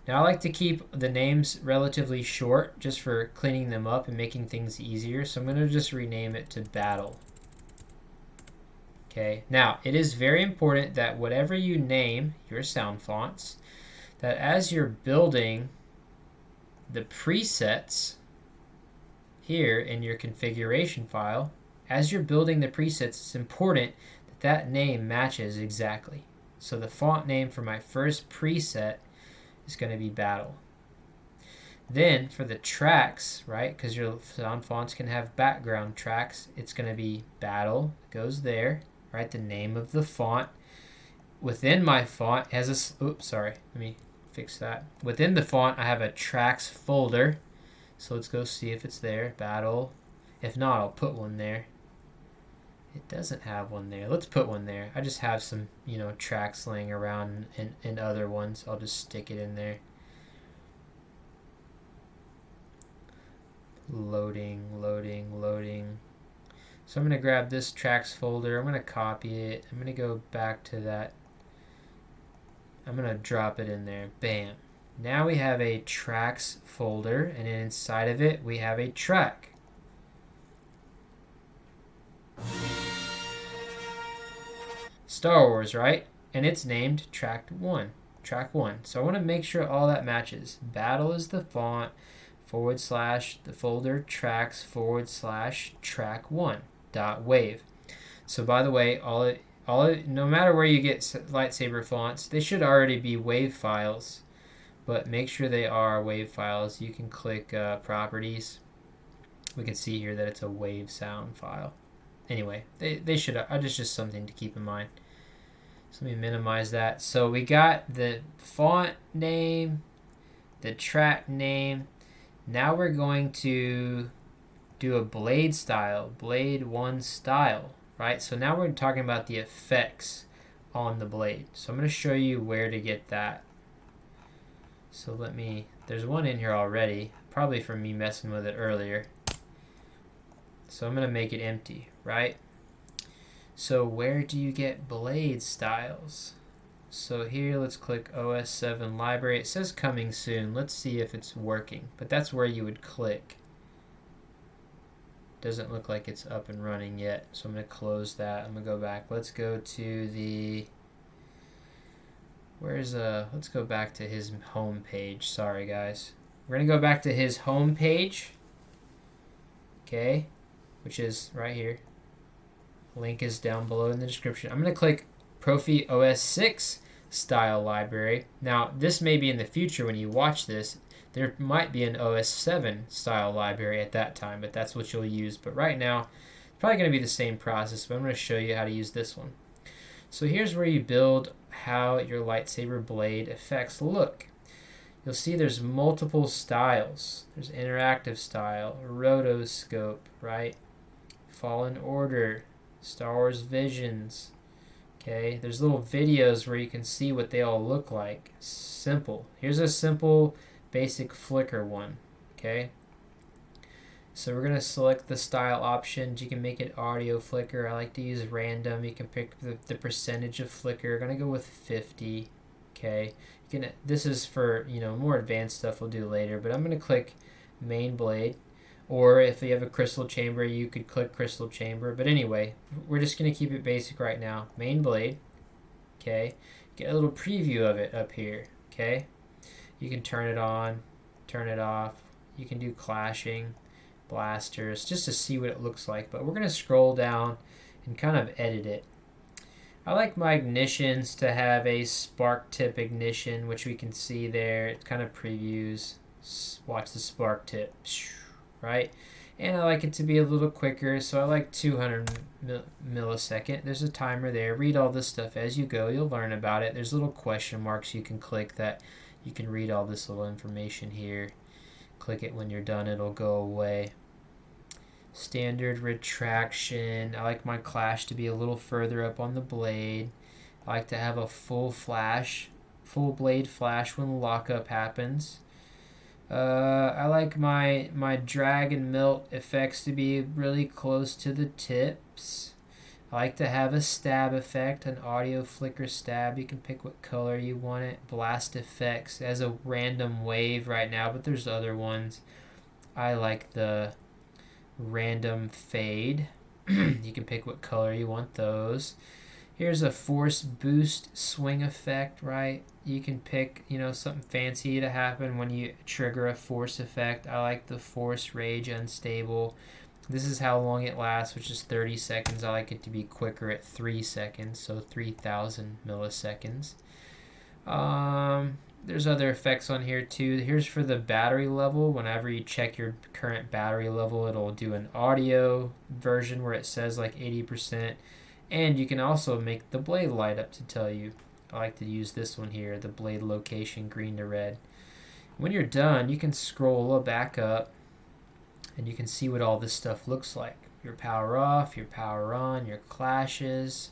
Now I like to keep the names relatively short just for cleaning them up and making things easier. So I'm going to just rename it to Battle. Okay, now it is very important that whatever you name your sound fonts, that as you're building the presets here in your configuration file, as you're building the presets, it's important that that name matches exactly. So the font name for my first preset is going to be Battle. Then for the tracks, right, because your sound fonts can have background tracks, it's going to be Battle, goes there. Right, the name of the font. Within my font has a, oops, sorry, let me fix that. Within the font, I have a tracks folder. So let's go see if it's there, Battle. If not, I'll put one there. It doesn't have one there. Let's put one there. I just have some, tracks laying around in other ones. I'll just stick it in there. Loading. So I'm going to grab this tracks folder. I'm going to copy it. I'm going to go back to that. I'm going to drop it in there. Bam. Now we have a tracks folder, and inside of it we have a track. Star Wars, right? And it's named track 1. So I want to make sure all that matches. Battle is the font, / the folder tracks / track 1 dot wave. So by the way, no matter where you get lightsaber fonts, they should already be wave files, but make sure they are wave files. You can click properties. We can see here that it's a wave sound file. Anyway, they should. It's just something to keep in mind. So let me minimize that. So we got the font name, the track name. Now we're going to do a blade style, blade 1 style, right? So now we're talking about the effects on the blade. So I'm going to show you where to get that. So there's one in here already, probably from me messing with it earlier. So I'm going to make it empty, right? So where do you get blade styles? So here, let's click OS 7 library. It says coming soon. Let's see if it's working. But that's where you would click. Doesn't look like it's up and running yet. So I'm going to close that. I'm going to go back. Let's go to the... let's go back to his home page. Sorry, guys. We're going to go back to his home page. Okay. Which is right here. Link is down below in the description. I'm going to click Profi OS 6 style library. Now, this may be in the future when you watch this. There might be an OS 7 style library at that time, but that's what you'll use. But right now, it's probably going to be the same process, but I'm going to show you how to use this one. So here's where you build how your lightsaber blade effects look. You'll see there's multiple styles. There's interactive style, rotoscope, right? Fallen Order, Star Wars Visions. Okay, there's little videos where you can see what they all look like. Simple. Here's a simple basic flicker one. Okay, so we're going to select the style options. You can make it audio flicker. I like to use random. You can pick the percentage of flicker. I'm going to go with 50. Okay, this is for more advanced stuff we'll do later, but I'm going to click main blade. Or if you have a crystal chamber, you could click crystal chamber. But anyway, we're just going to keep it basic right now. Main blade. Okay. Get a little preview of it up here. Okay. You can turn it on, turn it off. You can do clashing, blasters, just to see what it looks like. But we're going to scroll down and kind of edit it. I like my ignitions to have a spark tip ignition, which we can see there. It kind of previews. Watch the spark tip. Right, and I like it to be a little quicker, so I like 200 millisecond. There's a timer there. Read all this stuff as you go. You'll learn about it. There's little question marks you can click that you can read all this little information here. Click it when you're done. It'll go away. Standard retraction. I like my clash to be a little further up on the blade. I like to have a full blade flash when lockup happens. I like my drag and melt effects to be really close to the tips. I like to have a stab effect, an audio flicker stab. You can pick what color you want it. Blast effects as a random wave right now, but there's other ones. I like the random fade. You can pick what color you want those. Here's a force boost swing effect, right? You can pick, something fancy to happen when you trigger a force effect. I like the force rage unstable. This is how long it lasts, which is 30 seconds. I like it to be quicker at 3 seconds, so 3,000 milliseconds. There's other effects on here too. Here's for the battery level. Whenever you check your current battery level, it'll do an audio version where it says like 80%. And you can also make the blade light up to tell you. I like to use this one here, the blade location green to red. When you're done, you can scroll back up and you can see what all this stuff looks like. Your power off, your power on, your clashes,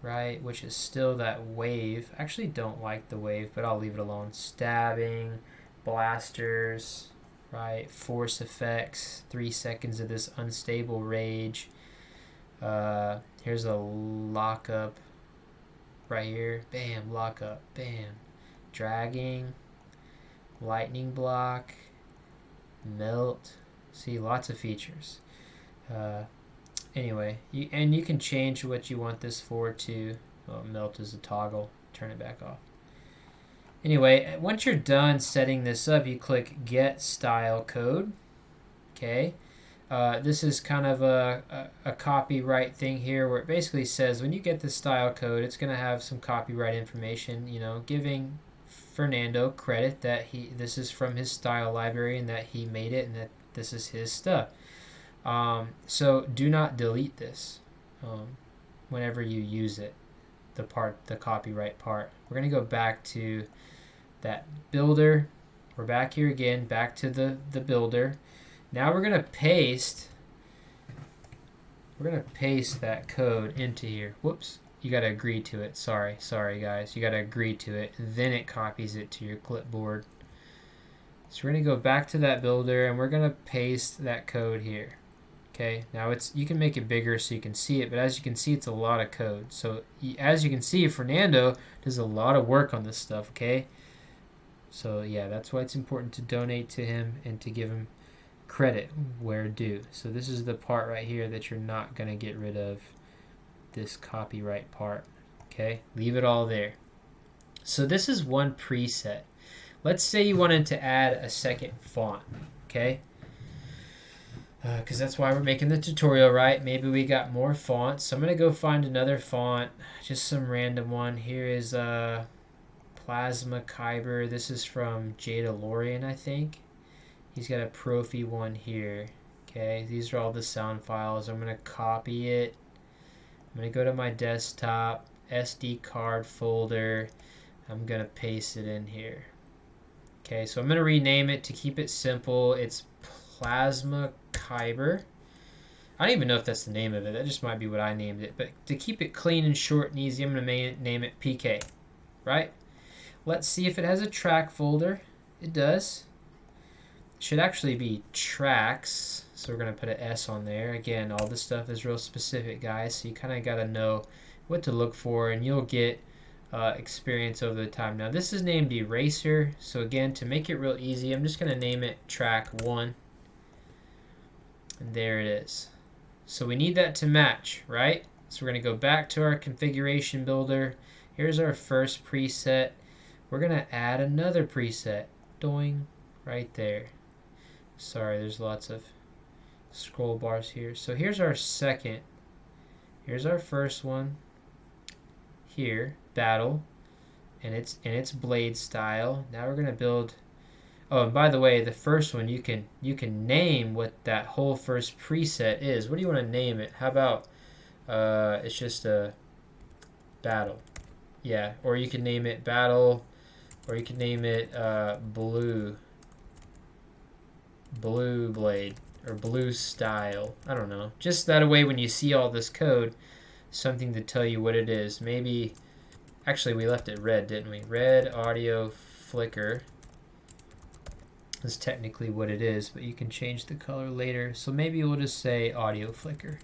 right, which is still that wave. I actually don't like the wave, but I'll leave it alone. Stabbing, blasters, right, force effects, 3 seconds of this unstable rage. Here's a lockup right here. Bam, lockup, bam. Dragging, lightning block, melt. See, lots of features. Anyway, you can change what you want this for too. Oh, melt is a toggle. Turn it back off. Anyway, once you're done setting this up, you click Get Style Code. Okay. This is kind of a copyright thing here where it basically says when you get the style code, it's going to have some copyright information, you know, giving Fernando credit that this is from his style library and that he made it and that this is his stuff. So do not delete this whenever you use it, the copyright part. We're going to go back to that builder. We're back here again, back to the builder. Now we're going to paste that code into here. Whoops. You got to agree to it. Sorry guys. You got to agree to it. Then it copies it to your clipboard. So we're going to go back to that builder and we're going to paste that code here. Okay, now you can make it bigger so you can see it, but as you can see, it's a lot of code. So as you can see, Fernando does a lot of work on this stuff, okay? So yeah, that's why it's important to donate to him and to give him credit where due. So this is the part right here that you're not going to get rid of, this copyright part, okay? Leave it all there. So this is one preset. Let's say you wanted to add a second font, okay? Because that's why we're making the tutorial, right? Maybe we got more fonts. So I'm going to go find another font, just some random one. Here is Plasma Kyber. This is from Jada Lorian, I think. He's got a Profi one here. Okay, these are all the sound files. I'm going to copy it. I'm going to go to my desktop, SD card folder. I'm going to paste it in here. Okay, so I'm going to rename it to keep it simple. It's Plasma Kyber. I don't even know if that's the name of it. That just might be what I named it. But to keep it clean and short and easy, I'm going to name it PK. Right? Let's see if it has a track folder. It does. It should actually be tracks. So we're going to put an S on there. Again, all this stuff is real specific, guys. So you kind of got to know what to look for, and you'll get experience over the time. Now this is named Eraser. So again, to make it real easy, I'm just going to name it track 1. And there it is. So we need that to match, right? So we're going to go back to our configuration builder. Here's our first preset. We're going to add another preset. Doing right there. Sorry, there's lots of scroll bars here. So here's our second. Here's our first one. Here, battle. And it's blade style. Now we're going to build. Oh, and by the way, the first one you can name what that whole first preset is. What do you want to name it? How about it's just a battle. Yeah, or you can name it battle, or you can name it blue blade or blue style. I don't know. Just that way when you see all this code, something to tell you what it is. Maybe actually we left it red, didn't we? Red audio flicker is technically what it is, but you can change the color later. So maybe we'll just say audio flicker.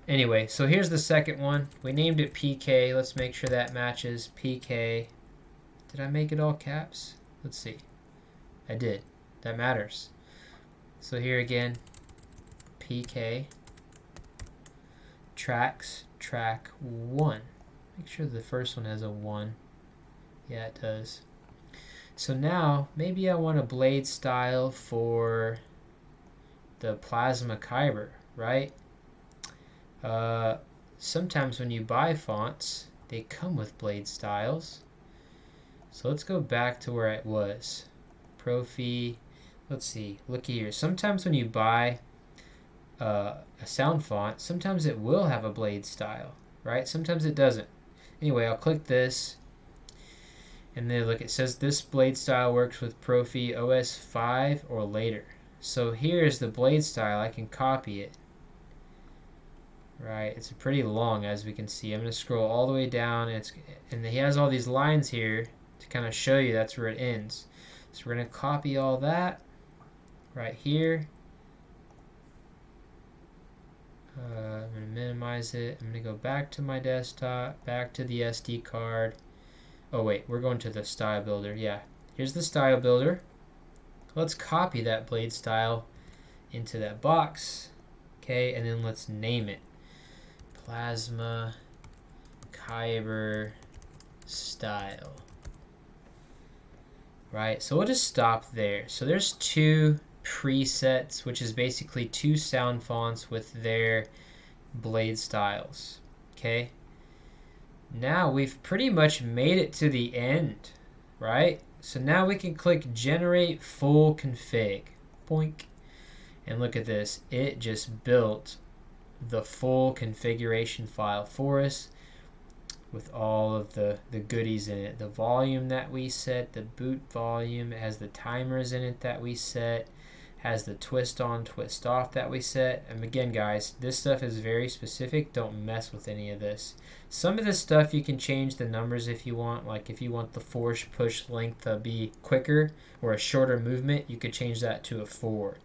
Anyway, so here's the second one. We named it PK. Let's make sure that matches PK. Did I make it all caps? Let's see. I did. That matters. So here again, PK. Tracks, track 1. Make sure the first one has a 1. Yeah, it does. So now, maybe I want a blade style for the Plasma Kyber, right? Sometimes when you buy fonts, they come with blade styles. So let's go back to where it was. Profi, let's see, look here. Sometimes when you buy a sound font, sometimes it will have a blade style, right? Sometimes it doesn't. Anyway, I'll click this. And then look, it says this blade style works with Profi OS 5 or later. So here's the blade style. I can copy it. Right, it's pretty long as we can see. I'm going to scroll all the way down. And he has all these lines here to kind of show you that's where it ends. So we're going to copy all that right here. I'm going to minimize it. I'm going to go back to my desktop, back to the SD card. Oh wait, we're going to the style builder. Yeah, here's the style builder. Let's copy that blade style into that box. Okay, and then let's name it. Plasma Kyber style. Right, so we'll just stop there. So there's two presets, which is basically two sound fonts with their blade styles. Okay, now we've pretty much made it to the end, right? So now we can click generate full config. Boink. And look at this, it just built the full configuration file for us with all of the goodies in it. The volume that we set, the boot volume, it has the timers in it that we set, has the twist on, twist off that we set. And again, guys, this stuff is very specific. Don't mess with any of this. Some of this stuff you can change the numbers if you want. Like if you want the force push length to be quicker or a shorter movement, you could change that to a 4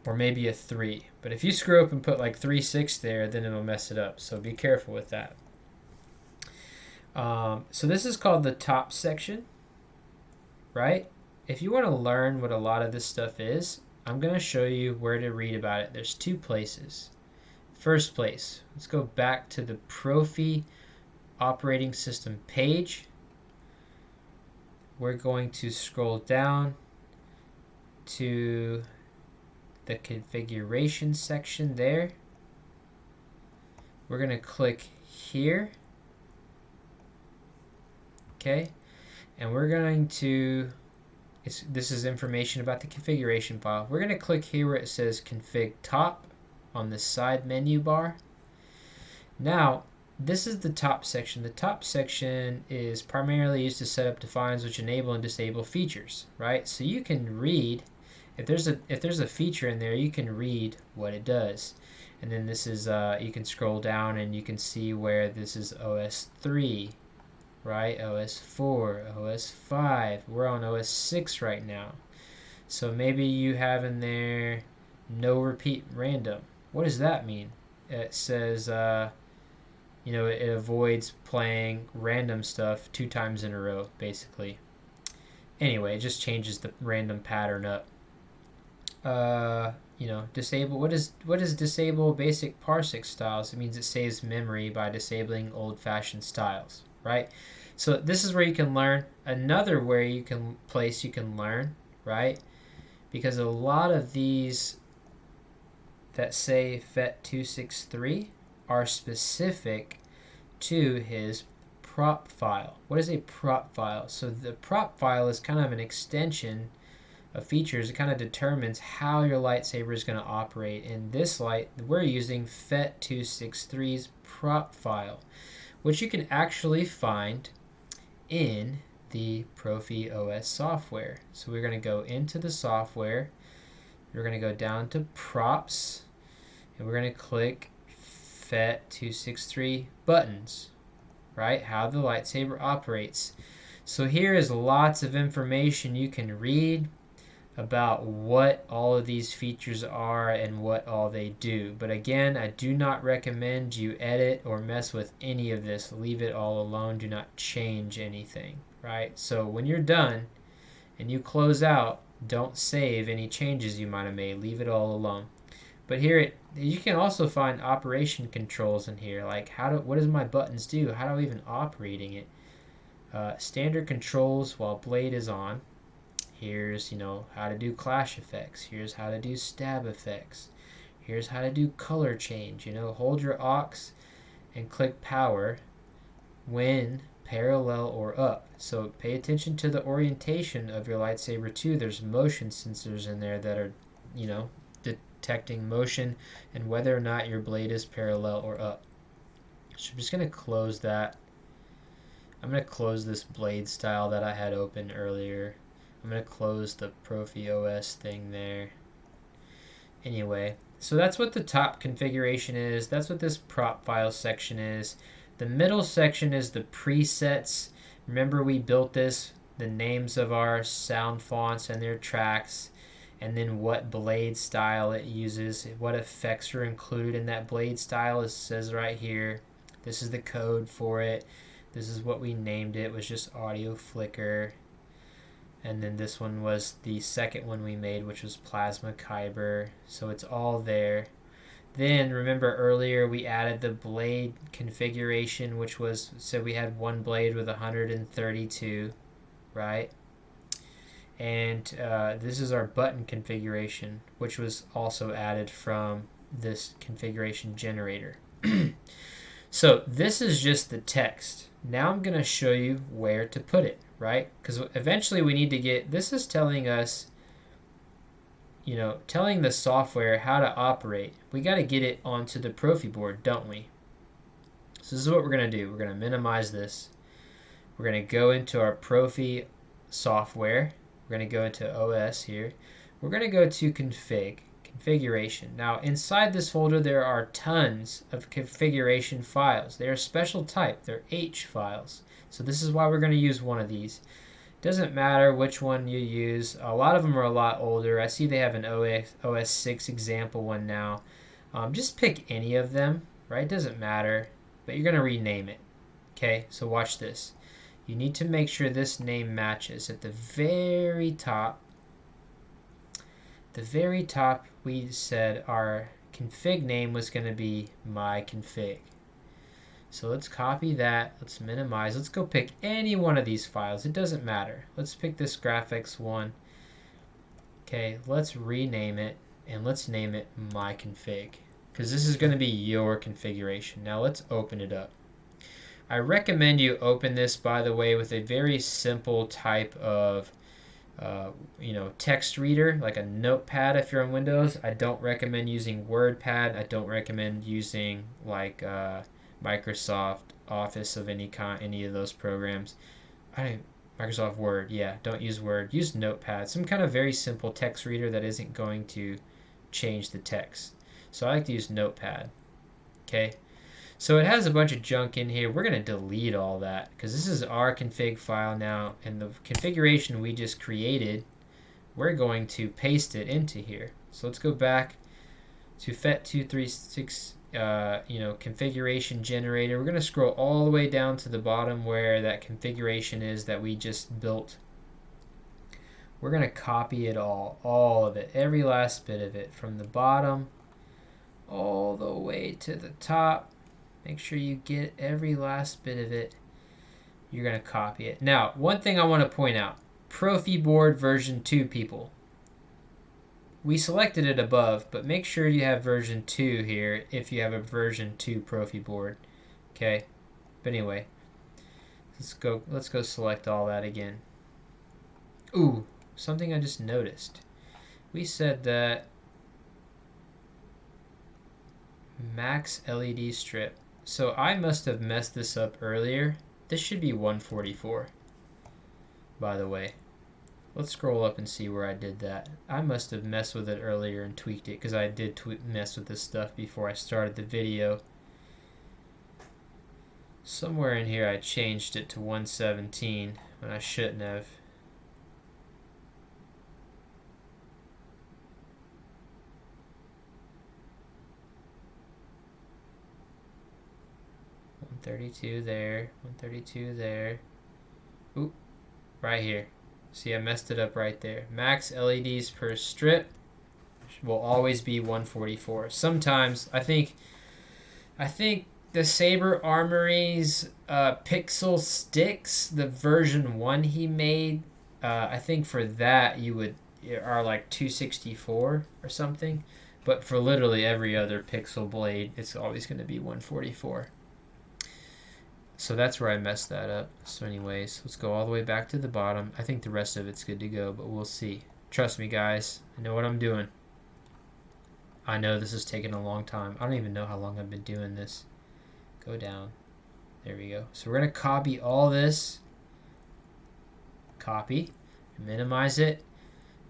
or maybe a 3. But if you screw up and put like 3/6 there, then it'll mess it up. So be careful with that. So this is called the top section, right? If you want to learn what a lot of this stuff is, I'm going to show you where to read about it. There's two places. First place, let's go back to the Profi operating system page. We're going to scroll down to the configuration section there. We're going to click here. Okay, and we're going to, this is information about the configuration file. We're going to click here where it says config top on the side menu bar. Now, this is the top section. The top section is primarily used to set up defines which enable and disable features, right? So you can read, if there's a feature in there, you can read what it does. And then this is, you can scroll down and you can see where this is OS 3. Right, OS 4, OS 5, we're on OS 6 right now. So maybe you have in there no repeat random. What does that mean? It says, you know, it avoids playing random stuff 2 times in a row, basically. Anyway, it just changes the random pattern up. You know, disable, what is disable basic parsec styles? It means it saves memory by disabling old-fashioned styles. Right, so this is where you can learn. Another where you can learn, right? Because a lot of these that say FET263 are specific to his prop file. What is a prop file? So the prop file is kind of an extension of features. It kind of determines how your lightsaber is going to operate. In this light, we're using FET263's prop file, which you can actually find in the Profi OS software. So we're going to go into the software, we're going to go down to props, and we're going to click FET263 buttons, right? How the lightsaber operates. So here is lots of information you can read about what all of these features are and what all they do. But again, I do not recommend you edit or mess with any of this. Leave it all alone. Do not change anything, right? So when you're done and you close out, don't save any changes you might have made. Leave it all alone. But here you can also find operation controls in here, like what does my buttons do? How do I even operating it? Standard controls while blade is on. Here's, you know, how to do clash effects. Here's how to do stab effects. Here's how to do color change. You know, hold your aux and click power when parallel or up. So pay attention to the orientation of your lightsaber too. There's motion sensors in there that are, you know, detecting motion and whether or not your blade is parallel or up. So I'm just going to close that. I'm going to close this blade style that I had open earlier. I'm going to close the Profi OS thing there. Anyway, so that's what the top configuration is. That's what this prop file section is. The middle section is the presets. Remember we built this, the names of our sound fonts and their tracks, and then what blade style it uses, what effects are included in that blade style. It says right here. This is the code for it. This is what we named it. It was just audio flicker. And then this one was the second one we made, which was Plasma Kyber. So it's all there. Then remember earlier we added the blade configuration, which was, so we had one blade with 132, right? And this is our button configuration, which was also added from this configuration generator. So this is just the text. Now I'm going to show you where to put it, right? Because eventually we need to get, this is telling us, you know, telling the software how to operate. We got to get it onto the Proffieboard, don't we? So this is what we're going to do. We're going to minimize this. We're going to go into our Proffi software. We're going to go into OS here. We're going to go to configuration. Now inside this folder there are tons of configuration files. They are special type. They're H files. So this is why we're going to use one of these. Doesn't matter which one you use. A lot of them are a lot older. I see they have an OS 6 example one now. Just pick any of them, right? Doesn't matter, but you're going to rename it. Okay, so watch this. You need to make sure this name matches. At the very top, we said our config name was going to be my config. So let's copy that. Let's minimize. Let's go pick any one of these files. It doesn't matter. Let's pick this graphics one. Okay, let's rename it and let's name it my config because this is going to be your configuration. Now let's open it up. I recommend you open this, by the way, with a very simple type of text reader, like a notepad if you're on Windows. I don't recommend using WordPad. I don't recommend using like Microsoft Office of any kind, any of those programs. Microsoft Word, yeah, don't use Word. Use Notepad, some kind of very simple text reader that isn't going to change the text. So I like to use Notepad. Okay. So it has a bunch of junk in here. We're going to delete all that because this is our config file now, and the configuration we just created, we're going to paste it into here. So let's go back to FET236 configuration generator. We're going to scroll all the way down to the bottom where that configuration is that we just built. We're going to copy it all of it, every last bit of it, from the bottom all the way to the top. Make sure you get every last bit of it. You're going to copy it. Now, one thing I want to point out, Proffieboard version 2 people. We selected it above, but make sure you have version 2 here if you have a version 2 Proffieboard. Okay? But anyway, let's go select all that again. Ooh, something I just noticed. We said that max LED strip. So I must have messed this up earlier. This should be 144, by the way. Let's scroll up and see where I did that. I must have messed with it earlier and tweaked it because I did mess with this stuff before I started the video. Somewhere in here I changed it to 117 when I shouldn't have. $132 there, 132 there. Oop, right here. See, I messed it up right there. Max LEDs per strip will always be 144. Sometimes I think the Saber Armory's Pixel Sticks, the version 1 he made, I think for that are like 264 or something. But for literally every other Pixel blade, it's always going to be 144. So that's where I messed that up. So anyways, let's go all the way back to the bottom. I think the rest of it's good to go, but we'll see. Trust me, guys. I know what I'm doing. I know this is taking a long time. I don't even know how long I've been doing this. Go down. There we go. So we're going to copy all this. Copy. Minimize it.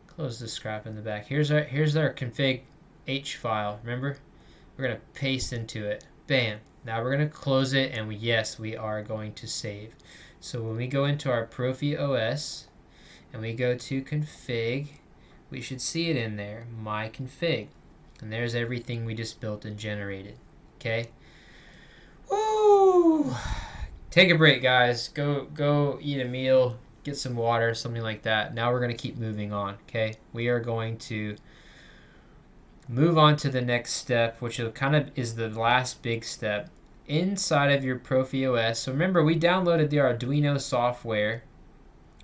Close the scrap in the back. Here's our config H file. Remember? We're going to paste into it. Bam. Now we're going to close it, and yes, we are going to save. So when we go into our Proffi OS and we go to config, we should see it in there, my config. And there's everything we just built and generated. Okay? Woo! Take a break, guys. Go eat a meal, get some water, something like that. Now we're going to keep moving on, okay? We are going to move on to the next step, which kind of is the last big step inside of your Profi OS. So remember, we downloaded the Arduino software,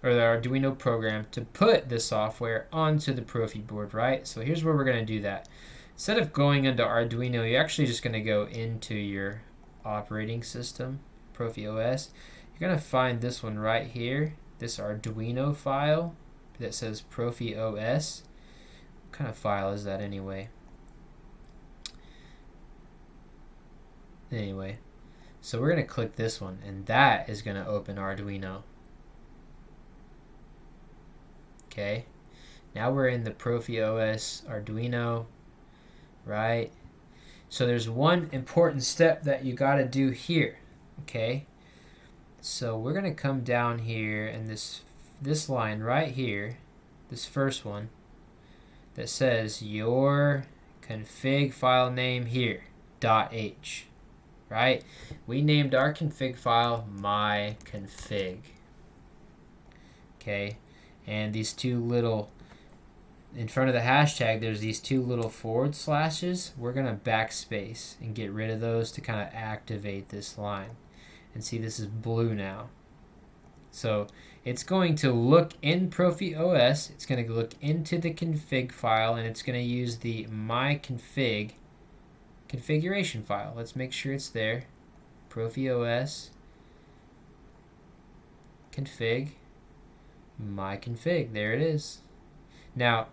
or the Arduino program, to put the software onto the Proffieboard, right? So here's where we're going to do that. Instead of going into Arduino, you're actually just going to go into your operating system, Profi OS. You're going to find this one right here, this Arduino file that says Profi OS. What kind of file is that anyway? Anyway, so we're going to click this one, and that is going to open Arduino. Okay, now we're in the Profi OS Arduino, right? So there's one important step that you got to do here, okay? So we're going to come down here, and this line right here, this first one that says your config file name here, .h, right? We named our config file my config, okay? And these two little, in front of the hashtag, there's these two little forward slashes. We're going to backspace and get rid of those to kind of activate this line. And see, this is blue now. So it's going to look in Profi OS, it's going to look into the config file, and it's going to use the my config configuration file. Let's make sure it's there. Profi OS config my config. There it is. Now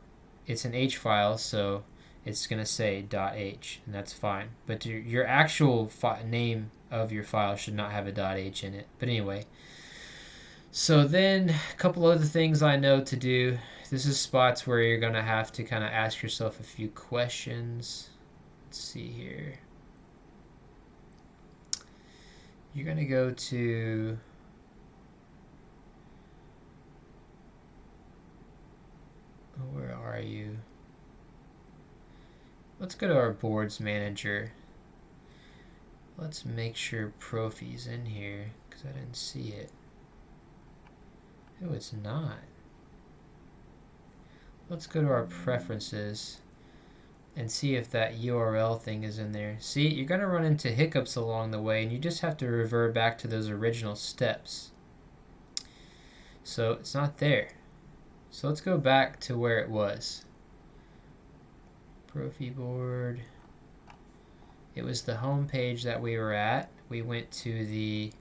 it's an H file, so it's going to say .h, and that's fine. But your actual name of your file should not have a .h in it. But anyway, so then a couple other things I know to do. This is spots where you're going to have to kind of ask yourself a few questions. Let's see here. You're going to go to where are you? Let's go to our boards manager. Let's make sure Profi's in here because I didn't see it. Oh, it's not. Let's go to our preferences and see if that URL thing is in there. See, you're going to run into hiccups along the way, and you just have to revert back to those original steps. So it's not there. So let's go back to where it was. Proffieboard. It was the home page that we were at. We went to the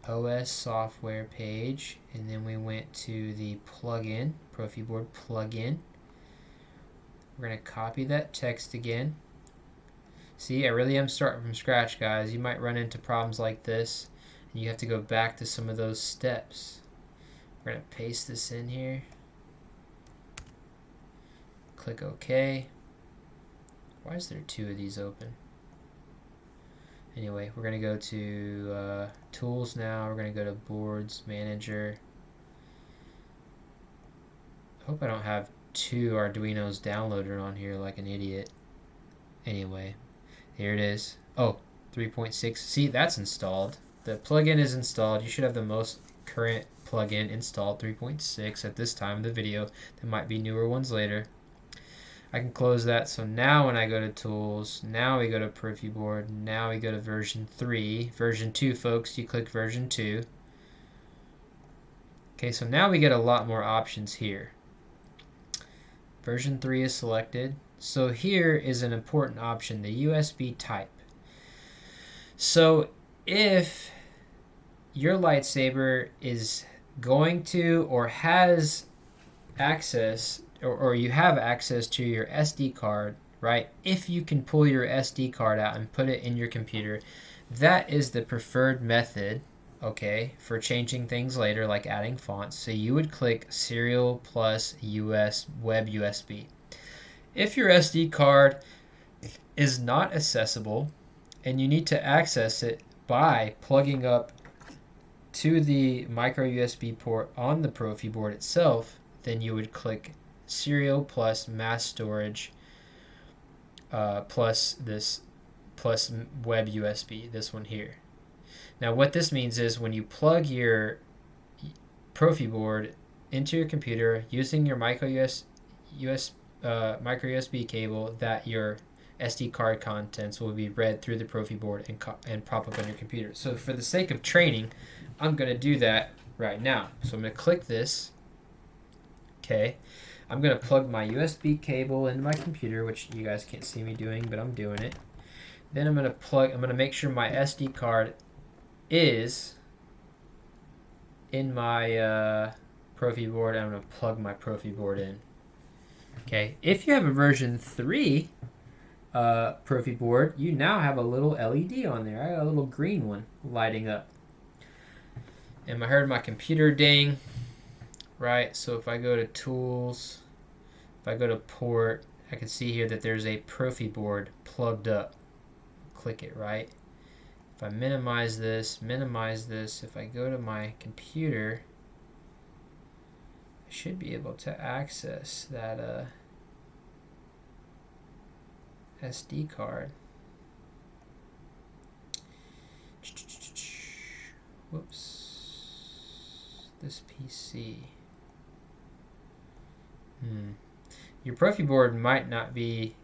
OS software page, and then we went to the plugin, Proffieboard plugin. We're going to copy that text again. See, I really am starting from scratch, guys. You might run into problems like this, and you have to go back to some of those steps. We're going to paste this in here. Click OK. Why is there two of these open? Anyway, we're going to go to Tools now. We're going to go to Boards Manager. I hope I don't have two Arduinos downloaded on here like an idiot. Anyway, here it is. Oh, 3.6. See, that's installed. The plugin is installed. You should have the most current plugin installed, 3.6 at this time of the video. There might be newer ones later. I can close that. So now when I go to Tools, now we go to Proffieboard, now we go to version 3. Version 2, folks, you click version 2. Okay, so now we get a lot more options here. Version 3 is selected. So here is an important option, the USB type. So if your lightsaber is going to or has access or you have access to your SD card, right? If you can pull your SD card out and put it in your computer, that is the preferred method, okay, for changing things later, like adding fonts. So you would click Serial plus US Web USB. If your SD card is not accessible and you need to access it by plugging up to the micro USB port on the Proffieboard itself, then you would click Serial plus mass storage plus web USB, this one here. Now what this means is when you plug your Proffieboard into your computer using your micro USB cable that your SD card contents will be read through the Proffieboard and pop up on your computer. So for the sake of training, I'm going to do that right now. So I'm going to click this. Okay. I'm going to plug my USB cable into my computer, which you guys can't see me doing, but I'm doing it. Then I'm going to make sure my SD card is in my Proffieboard. I'm going to plug my Proffieboard in. Okay. If you have a version 3 Proffieboard, you now have a little LED on there. I got a little green one lighting up. And I heard my computer ding. Right, so if I go to Tools, if I go to Port, I can see here that there's a Proffieboard plugged up. Click it, right? If I minimize this, if I go to my computer, I should be able to access that SD card. Whoops. This PC. Your Proffieboard might not be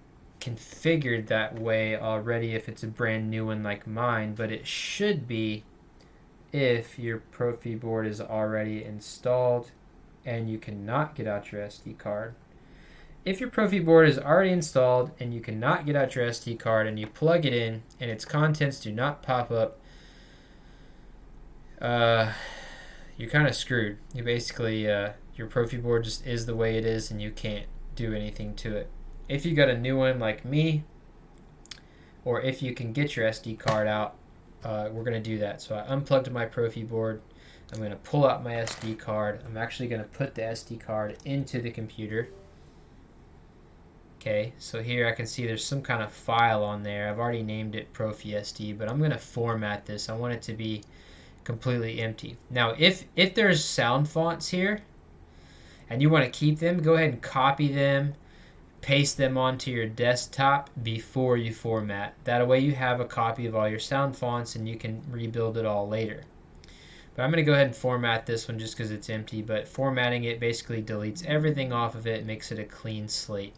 configured that way already if it's a brand new one like mine, but it should be if your Proffieboard is already installed and you cannot get out your SD card. If your Proffieboard is already installed and you cannot get out your SD card and you plug it in and its contents do not pop up, you're kind of screwed. You basically, your Proffieboard just is the way it is and you can't do anything to it. If you got a new one like me, or if you can get your SD card out, we're going to do that. So I unplugged my Proffieboard. I'm going to pull out my SD card. I'm actually going to put the SD card into the computer. Okay, so here I can see there's some kind of file on there. I've already named it ProffiSD, but I'm going to format this. I want it to be completely empty. Now, if there's sound fonts here, and you want to keep them, go ahead and copy them, paste them onto your desktop before you format. That way you have a copy of all your sound fonts and you can rebuild it all later. But I'm going to go ahead and format this one just because it's empty, but formatting it basically deletes everything off of it, makes it a clean slate.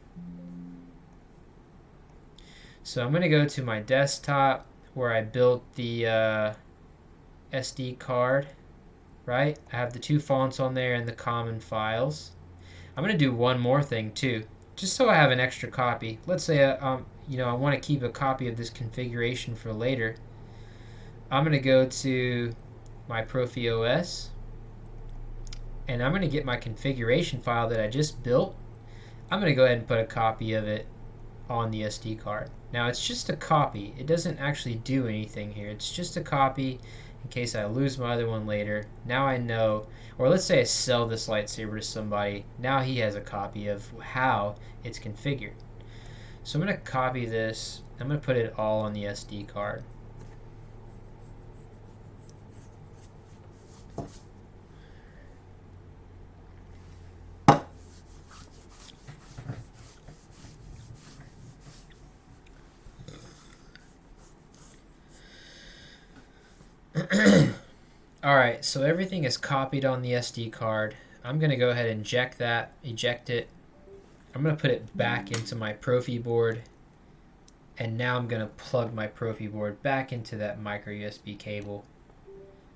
So I'm going to go to my desktop where I built the SD card. Right? I have the 2 fonts on there and the common files. I'm going to do one more thing too, just so I have an extra copy. Let's say I want to keep a copy of this configuration for later. I'm going to go to my ProffiOS and I'm going to get my configuration file that I just built. I'm going to go ahead and put a copy of it on the SD card. Now it's just a copy. It doesn't actually do anything here. It's just a copy in case I lose my other one later. Now I know, or let's say I sell this lightsaber to somebody. Now he has a copy of how it's configured. So I'm going to copy this. I'm going to put it all on the SD card. Alright, so everything is copied on the SD card. I'm going to go ahead and eject it. I'm going to put it back into my Proffieboard. And now I'm going to plug my Proffieboard back into that micro USB cable.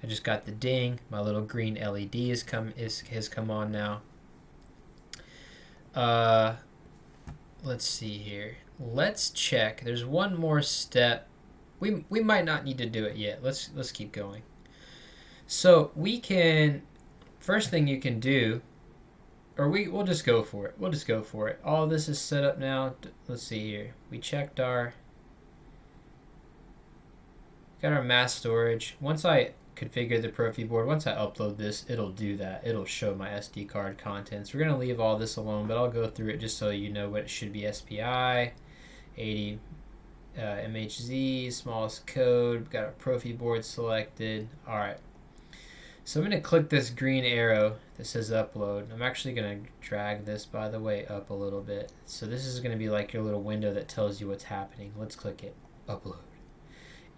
I just got the ding. My little green LED has come on now. Let's see here. Let's check. There's one more step. We might not need to do it yet. Let's keep going. So we can, first thing you can do, or we'll just go for it. We'll just go for it. All this is set up now. Let's see here. We checked got our mass storage. Once I configure the Proffieboard, once I upload this, it'll do that. It'll show my SD card contents. We're going to leave all this alone, but I'll go through it just so you know what it should be. SPI, 80 MHZ, smallest code. Got our Proffieboard selected. All right. So I'm going to click this green arrow that says upload. I'm actually going to drag this, by the way, up a little bit. So this is going to be like your little window that tells you what's happening. Let's click it. Upload.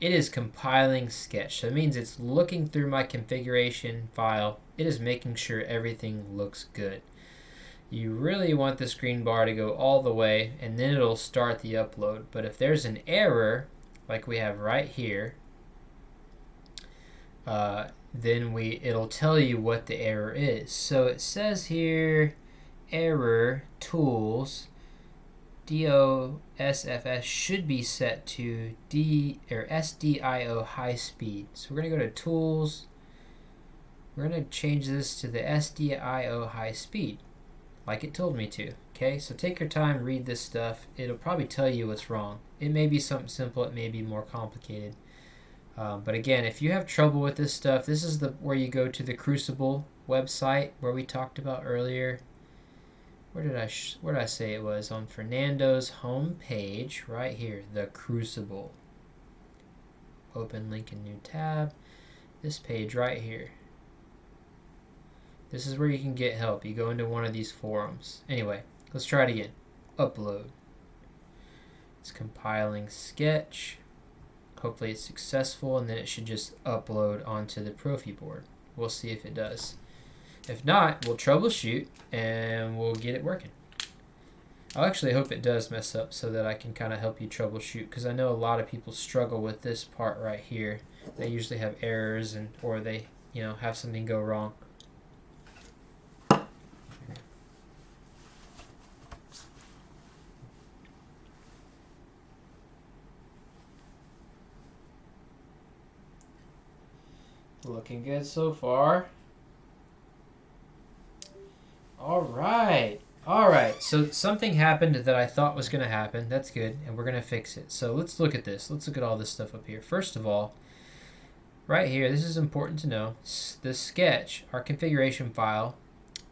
it is compiling sketch. So it means it's looking through my configuration file. It is making sure everything looks good. You really want the screen bar to go all the way, and then it'll start the upload. But if there's an error, like we have right here, then it'll tell you what the error is. So it says here, error tools DOSFS should be set to SDIO high speed. So we're going to go to tools. We're going to change this to the SDIO high speed, like it told me to. Okay, so take your time, read this stuff. It'll probably tell you what's wrong. It may be something simple, it may be more complicated. But again, if you have trouble with this stuff, this is where you go to the Crucible website where we talked about earlier. Where did I say it was? On Fernando's home page, right here, the Crucible. Open link in new tab. This page right here. This is where you can get help. You go into one of these forums. Anyway, let's try it again. Upload. It's compiling sketch. Hopefully it's successful, and then it should just upload onto the Proffieboard. We'll see if it does. If not, we'll troubleshoot and we'll get it working. I actually hope it does mess up so that I can kind of help you troubleshoot, because I know a lot of people struggle with this part right here. They usually have errors or they have something go wrong. Looking good so far. All right, so something happened that I thought was going to happen. That's good, and we're going to fix it. So let's look at this. Let's look at all this stuff up here. First of all, right here, this is important to know. The sketch, our configuration file,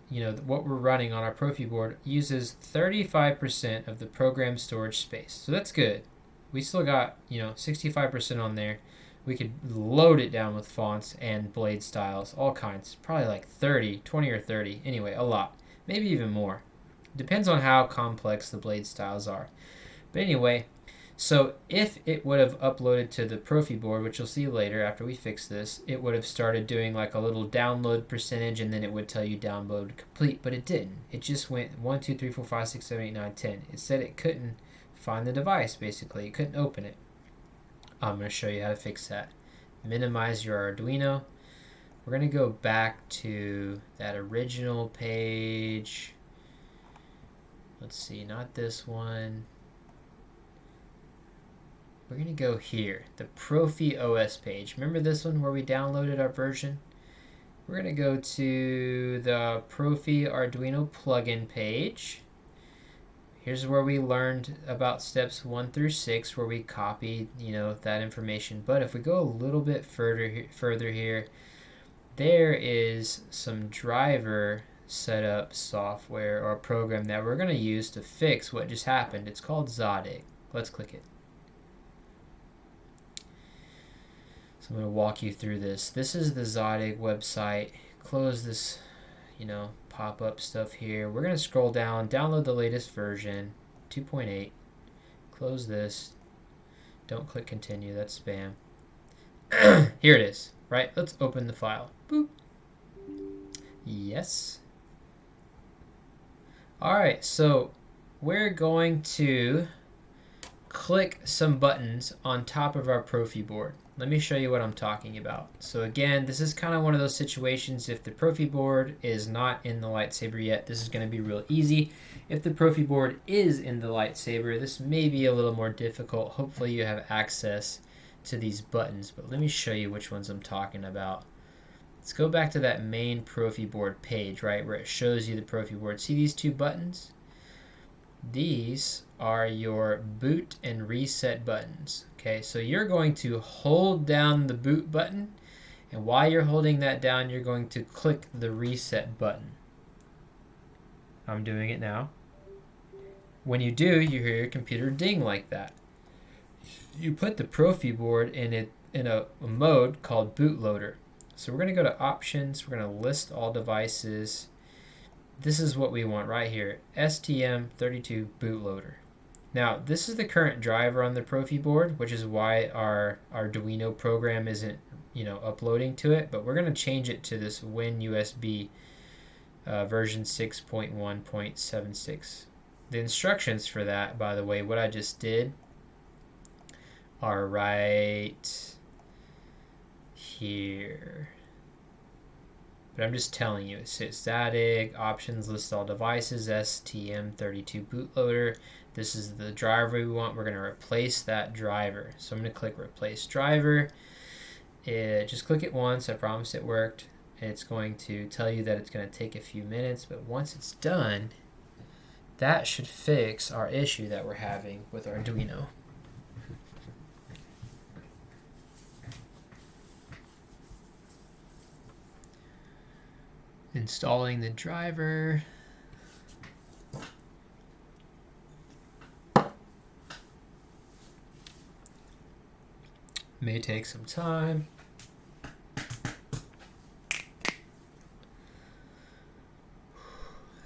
what we're running on our Proffieboard, uses 35% of the program storage space. So that's good. We still got, 65% on there. We could load it down with fonts and blade styles, all kinds. Probably like 20 or 30. Anyway, a lot. Maybe even more. Depends on how complex the blade styles are. But anyway, so if it would have uploaded to the Proffieboard, which you'll see later after we fix this, it would have started doing like a little download percentage, and then it would tell you download complete, but it didn't. It just went 1, 2, 3, 4, 5, 6, 7, 8, 9, 10. It said it couldn't find the device, basically. It couldn't open it. I'm going to show you how to fix that. Minimize your Arduino. We're going to go back to that original page. Let's see, not this one. We're going to go here, the Profi OS page. Remember this one where we downloaded our version? We're going to go to the Profi Arduino plugin page. Here's where we learned about steps 1 through 6, where we copied, that information. But if we go a little bit further here, there is some driver setup software or program that we're going to use to fix what just happened. It's called Zadig. Let's click it. So I'm going to walk you through this. This is the Zadig website. Close this, pop-up stuff here. We're going to scroll down, download the latest version, 2.8. Close this. Don't click continue, that's spam. Here it is, right? Let's open the file. Boop. Yes. All right, so we're going to click some buttons on top of our Proffieboard. Let me show you what I'm talking about. So again, this is kind of one of those situations. If the Proffieboard is not in the lightsaber yet, this is going to be real easy. If the Proffieboard is in the lightsaber, this may be a little more difficult. Hopefully you have access to these buttons, but let me show you which ones I'm talking about. Let's go back to that main Proffieboard page, right, where it shows you the Proffieboard. See these two buttons? These are your boot and reset buttons. Okay, so you're going to hold down the boot button, and while you're holding that down, you're going to click the reset button. I'm doing it now. When you do, you hear your computer ding like that. You put the Proffieboard in a mode called bootloader. So we're going to go to options, we're going to list all devices. This is what we want right here, STM32 bootloader. Now, this is the current driver on the Proffieboard, which is why our Arduino program isn't, uploading to it. But we're going to change it to this WinUSB version 6.1.76. The instructions for that, by the way, what I just did are right here. But I'm just telling you, it says static, options, list all devices, STM32 bootloader. This is the driver we want. We're going to replace that driver. So I'm going to click replace driver. Just click it once. I promise it worked. It's going to tell you that it's going to take a few minutes, but once it's done, that should fix our issue that we're having with Arduino. Installing the driver. May take some time.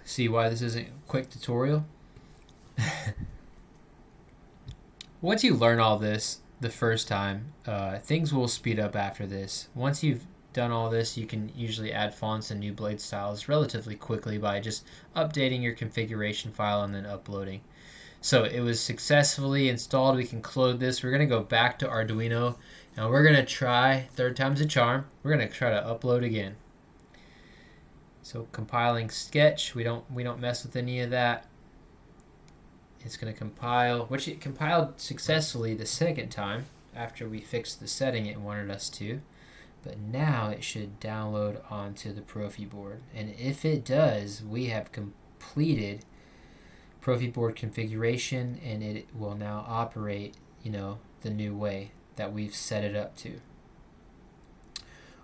See why this isn't a quick tutorial? Once you learn all this the first time, things will speed up after this. Once you've done all this, you can usually add fonts and new blade styles relatively quickly by just updating your configuration file and then uploading. So it was successfully installed. We can close this. We're going to go back to Arduino and we're going to try, third time's a charm, we're going to try to upload again. So compiling sketch, we don't mess with any of that. It's going to compile, which it compiled successfully the second time after we fixed the setting it wanted us to. But now it should download onto the Proffieboard. And if it does, we have completed Proffieboard configuration and it will now operate, the new way that we've set it up to.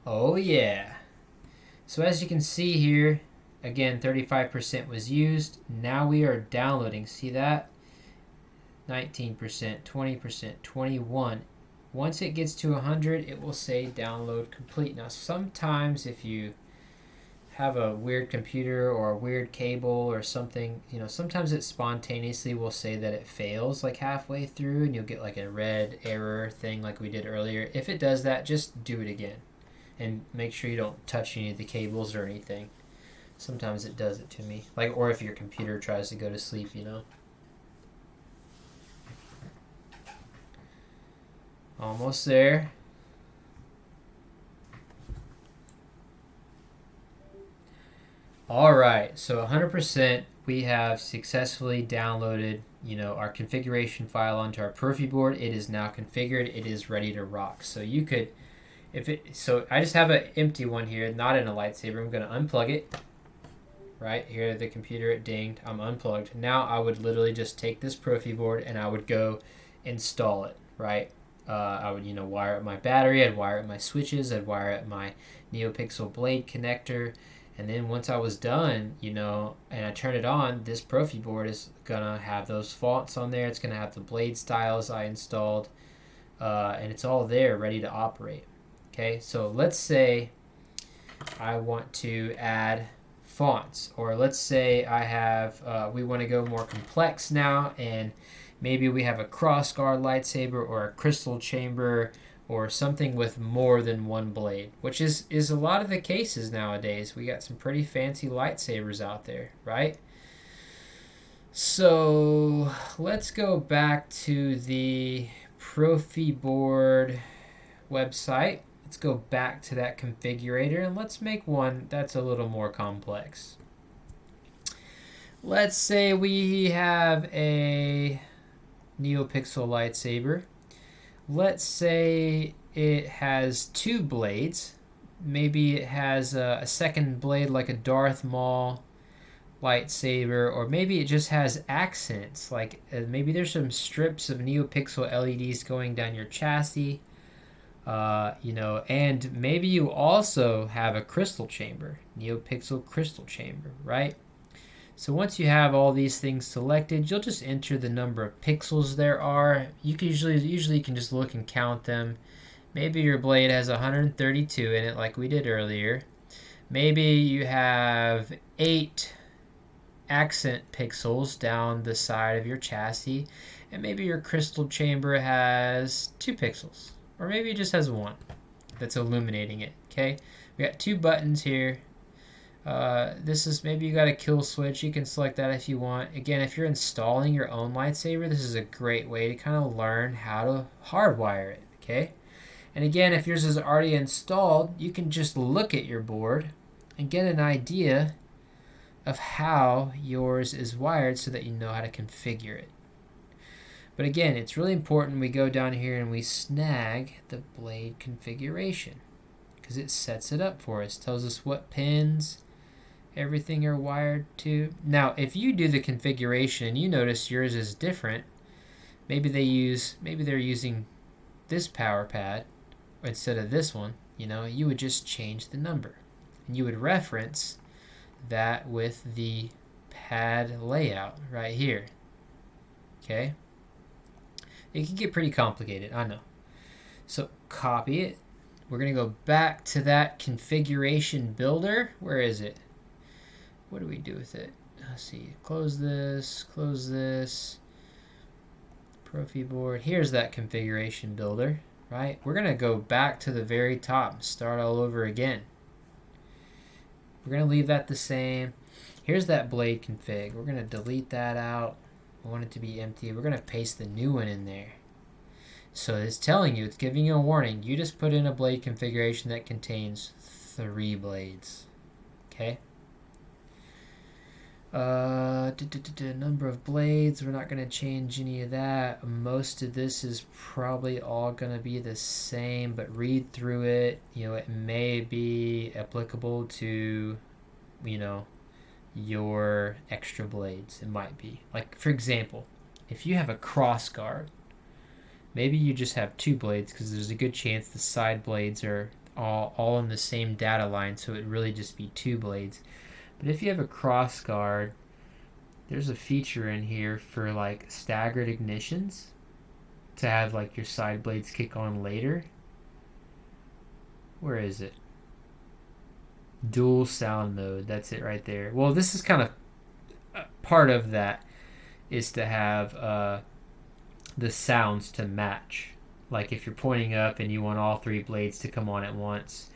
Oh yeah. So as you can see here, again, 35% was used. Now we are downloading. See that? 19%, 20%, 21%. Once it gets to 100, it will say download complete. Now, sometimes if you have a weird computer or a weird cable or something, sometimes it spontaneously will say that it fails like halfway through and you'll get like a red error thing like we did earlier. If it does that, just do it again and make sure you don't touch any of the cables or anything. Sometimes it does it to me. Or if your computer tries to go to sleep, Almost there. All right, so 100% we have successfully downloaded, our configuration file onto our Proffieboard. It is now configured. It is ready to rock. So you could, so I just have an empty one here, not in a lightsaber. I'm going to unplug it. Right here, the computer, it dinged. I'm unplugged. Now I would literally just take this Proffieboard and I would go install it, right? I would, wire up my battery, I'd wire up my switches, I'd wire up my NeoPixel blade connector, and then once I was done, and I turn it on, this Proffieboard is gonna have those fonts on there, it's gonna have the blade styles I installed, and it's all there ready to operate. Okay, so let's say I want to add fonts, or let's say I have, we want to go more complex now, and maybe we have a crossguard lightsaber or a crystal chamber or something with more than one blade, which is a lot of the cases nowadays. We got some pretty fancy lightsabers out there, right? So let's go back to the Proffieboard website. Let's go back to that configurator and let's make one that's a little more complex. Let's say we have a NeoPixel lightsaber. Let's say it has two blades. Maybe it has a second blade like a Darth Maul lightsaber, or maybe it just has accents, like maybe there's some strips of NeoPixel LEDs going down your chassis, and maybe you also have a crystal chamber, NeoPixel crystal chamber, right? So once you have all these things selected, you'll just enter the number of pixels there are. You can usually you can just look and count them. Maybe your blade has 132 in it like we did earlier. Maybe you have 8 accent pixels down the side of your chassis, and maybe your crystal chamber has 2 pixels, or maybe it just has 1 that's illuminating it. Okay, we got 2 buttons here. This is, maybe you got a kill switch. You can select that if you want. Again, if you're installing your own lightsaber, this is a great way to kind of learn how to hardwire it. Okay, and again, if yours is already installed, you can just look at your board and get an idea of how yours is wired so that you know how to configure it. But again, it's really important we go down here and we snag the blade configuration, because it sets it up for us, tells us what pins everything are wired to. Now, if you do the configuration and you notice yours is different, maybe they're using this power pad instead of this one, you would just change the number, and you would reference that with the pad layout right here. Okay, it can get pretty complicated, I know. So copy it. We're going to go back to that configuration builder. Where is it? What do we do with it? Let's see. Close this. Proffieboard. Here's that configuration builder, right? We're going to go back to the very top and start all over again. We're going to leave that the same. Here's that blade config. We're going to delete that out. We want it to be empty. We're going to paste the new one in there. So it's telling you, it's giving you a warning. You just put in a blade configuration that contains 3 blades. Okay? Number of blades, we're not going to change any of that. Most of this is probably all going to be the same, but read through it. It may be applicable to, your extra blades. It might be. Like, for example, if you have a cross guard, maybe you just have 2 blades because there's a good chance the side blades are all in the same data line, so it'd really just be 2 blades. But if you have a cross guard, there's a feature in here for like staggered ignitions to have like your side blades kick on later. Where is it? Dual sound mode. That's it right there. Well, this is kind of part of that, is to have the sounds to match. Like if you're pointing up and you want all 3 blades to come on at once,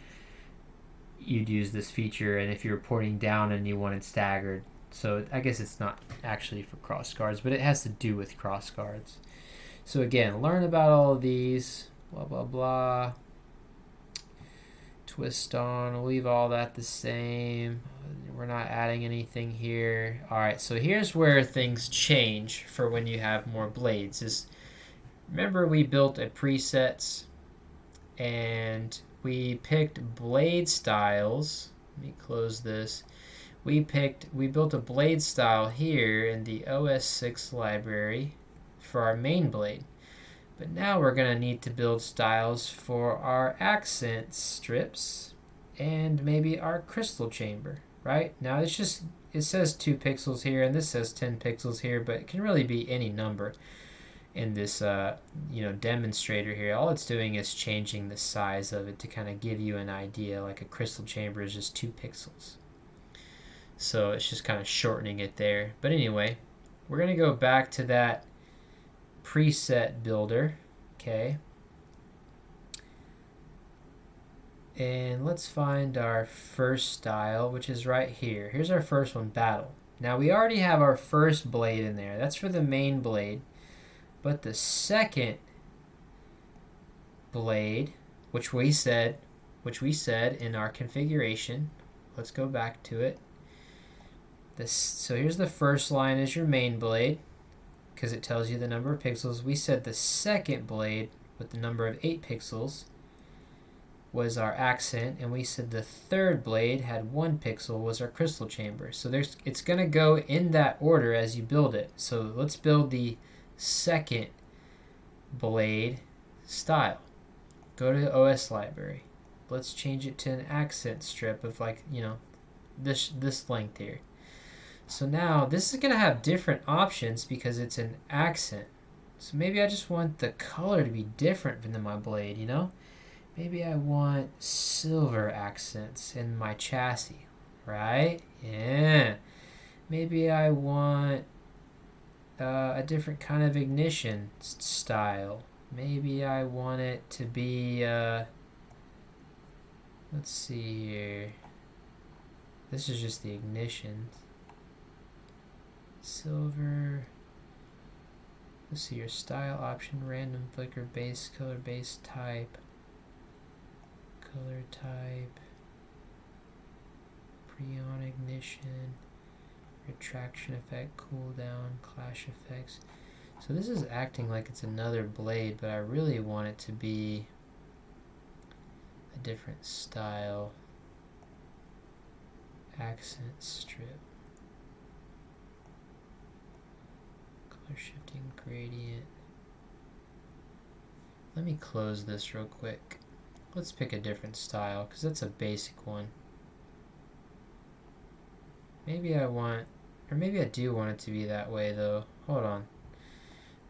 you'd use this feature, and if you're pointing down and you want it staggered. So I guess it's not actually for cross guards, but it has to do with cross guards. So again, learn about all of these, blah blah blah. Twist on, we'll leave all that the same. We're not adding anything here. Alright, so here's where things change for when you have more blades. Remember we built a presets and we picked blade styles. Let me close this. We built a blade style here in the OS6 library for our main blade. But now we're going to need to build styles for our accent strips and maybe our crystal chamber, right? Now it says 2 pixels here and this says 10 pixels here, but it can really be any number in this demonstrator here. All it's doing is changing the size of it to kind of give you an idea. Like a crystal chamber is just 2 pixels. So it's just kind of shortening it there. But anyway, we're going to go back to that preset builder. Okay. And let's find our first style, which is right here. Here's our first one, battle. Now we already have our first blade in there. That's for the main blade. But the second blade, which we said in our configuration, let's go back to it. So here's the first line is your main blade, because it tells you the number of pixels. We said the second blade with the number of 8 pixels was our accent, and we said the third blade had 1 pixel was our crystal chamber. So it's going to go in that order as you build it. So let's build the second blade style. Go to the OS library. Let's change it to an accent strip of this length here. So now this is going to have different options because it's an accent. So maybe I just want the color to be different than my blade, Maybe I want silver accents in my chassis, right? Yeah. Maybe I want a different kind of ignition style. Maybe I want it to be, let's see here. This is just the ignition. Silver. Let's see your style option, random flicker, base color, base type, color type, preon ignition, retraction effect, cooldown, clash effects. So this is acting like it's another blade, but I really want it to be a different style. Accent strip. Color shifting gradient. Let me close this real quick. Let's pick a different style, because that's a basic one. Maybe I want, or maybe I do want it to be that way though. Hold on.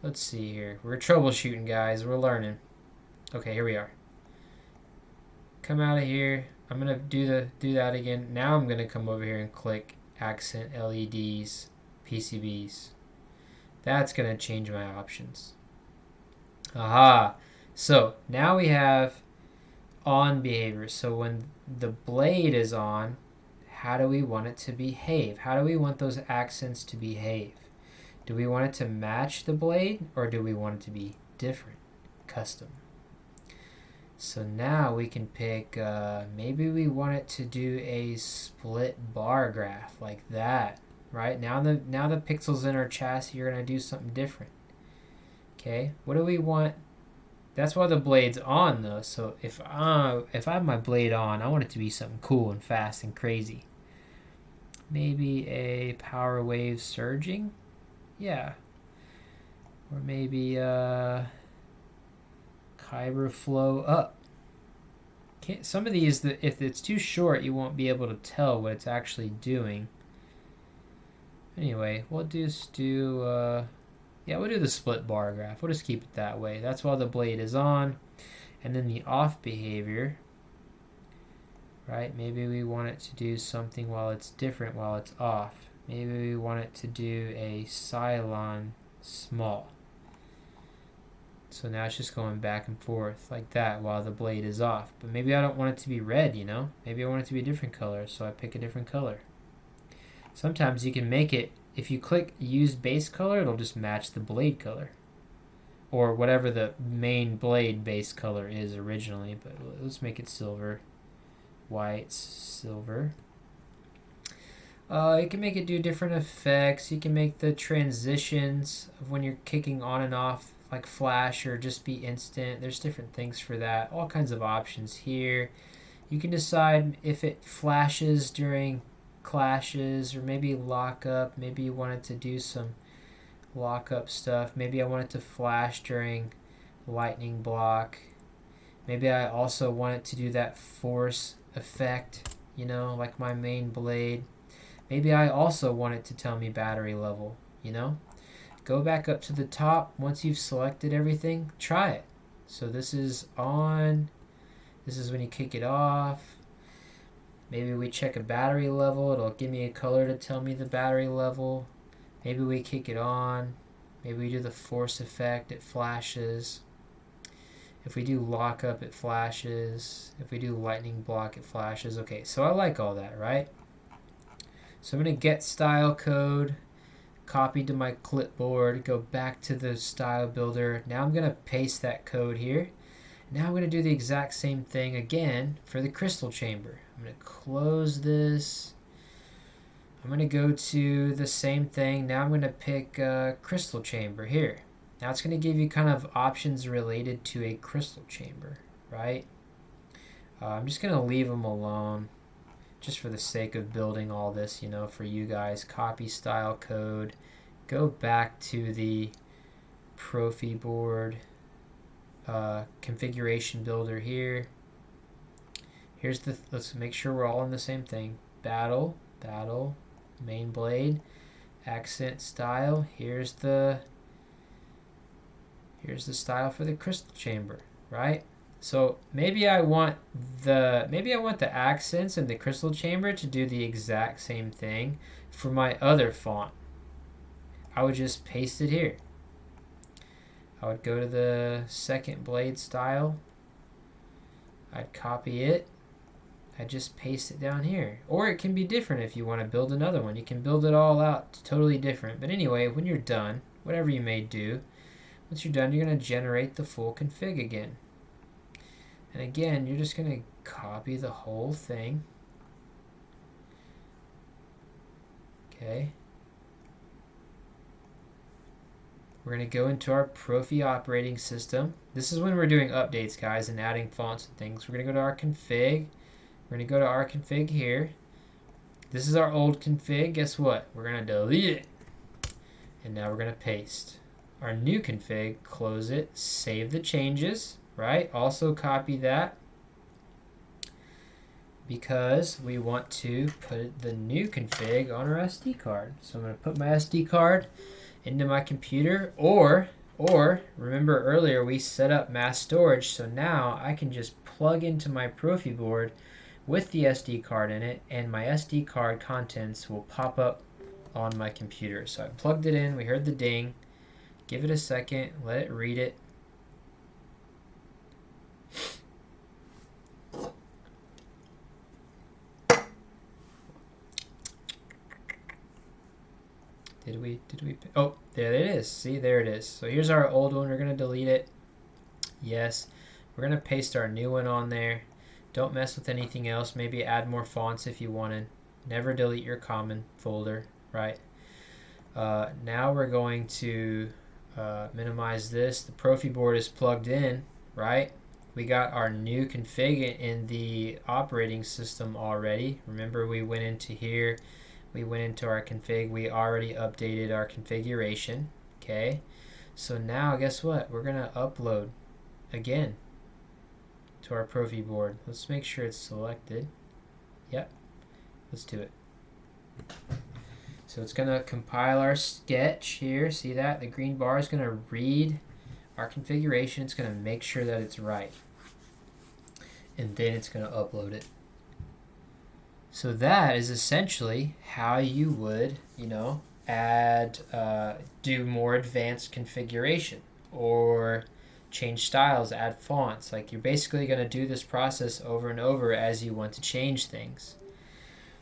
Let's see here. We're troubleshooting, guys. We're learning. Okay, here we are. Come out of here. I'm gonna do that again. Now I'm gonna come over here and click accent LEDs, PCBs. That's gonna change my options. Aha! So now we have on behavior. So when the blade is on, how do we want it to behave? How do we want those accents to behave? Do we want it to match the blade, or do we want it to be different, custom? So now we can pick, maybe we want it to do a split bar graph like that, right? Now the pixels in our chassis are going to do something different. Okay, what do we want? That's why the blade's on though. So if I have my blade on, I want it to be something cool and fast and crazy. Maybe a power wave surging, yeah, or maybe Kyber flow up. Some of these, if it's too short, you won't be able to tell what it's actually doing. Anyway, we'll just do, yeah, we'll do the split bar graph. We'll just keep it that way. That's while the blade is on. And then the off behavior, right? Maybe we want it to do something while it's different while it's off. Maybe we want it to do a Cylon small. So now it's just going back and forth like that while the blade is off. But maybe I don't want it to be red, you know? Maybe I want it to be a different color, so I pick a different color. Sometimes you can make it, if you click use base color, it'll just match the blade color. Or whatever the main blade base color is originally, but let's make it silver. White, silver. You can make it do different effects. You can make the transitions of when you're kicking on and off like flash or just be instant. There's different things for that. All kinds of options here. You can decide if it flashes during clashes or maybe lock up. Maybe you want it to do some lock up stuff. Maybe I want it to flash during lightning block. Maybe I also want it to do that force effect, you know, like my main blade. Maybe I also want it to tell me battery level, you know. Go back up to the top. Once you've selected everything, try it. So this is on. This is when you kick it off. Maybe we check a battery level. It'll give me a color to tell me the battery level. Maybe we kick it on. Maybe we do the force effect. It flashes. If we do lock up, it flashes. If we do lightning block, it flashes. Okay, so I like all that, right? So I'm going to get style code. Copy to my clipboard, go back to the style builder. Now I'm going to paste that code here. Now I'm going to do the exact same thing again for the crystal chamber. I'm going to close this. I'm going to go to the same thing. Now I'm going to pick crystal chamber here. Now it's going to give you kind of options related to a crystal chamber, right? I'm just going to leave them alone. Just for the sake of building all this, you know, for you guys. Copy style code. Go back to the Proffieboard configuration builder here. Here's the, let's make sure we're all in the same thing. Battle, main blade, accent style. Here's the style for the crystal chamber, right? So maybe I want the accents in the crystal chamber to do the exact same thing for my other font, I would just paste it here. I would go to the second blade style. I'd copy it. I'd just paste it down here. Or it can be different if you want to build another one. You can build it all out totally different. But anyway, when you're done, whatever you may do, once you're done, you're going to generate the full config again. And again, you're just going to copy the whole thing. Okay. We're going to go into our Profi operating system. This is when we're doing updates, guys, and adding fonts and things. We're going to go to our config. We're going to go to our config here. This is our old config. Guess what? We're going to delete it. And now we're going to paste. Our new config, close it, save the changes, right? Also copy that because we want to put the new config on our SD card. So I'm going to put my SD card into my computer, or remember earlier we set up mass storage, so now I can just plug into my Proffieboard with the SD card in it, and my SD card contents will pop up on my computer. So I plugged it in, we heard the ding, give it a second, let it read it. Did we, oh, there it is. See, there it is. So here's our old one. We're going to delete it. Yes. We're going to paste our new one on there. Don't mess with anything else. Maybe add more fonts if you wanted. Never delete your common folder, right? Now we're going to minimize this. The Proffieboard is plugged in, right? We got our new config in the operating system already. Remember, we went into here. We went into our config. We already updated our configuration. Okay. So now, guess what? We're going to upload again to our Proffieboard. Let's make sure it's selected. Yep. Let's do it. So it's going to compile our sketch here. See that? The green bar is going to read our configuration. It's going to make sure that it's right. And then it's going to upload it. So that is essentially how you would, add, do more advanced configuration or change styles, add fonts. Like, you're basically going to do this process over and over as you want to change things.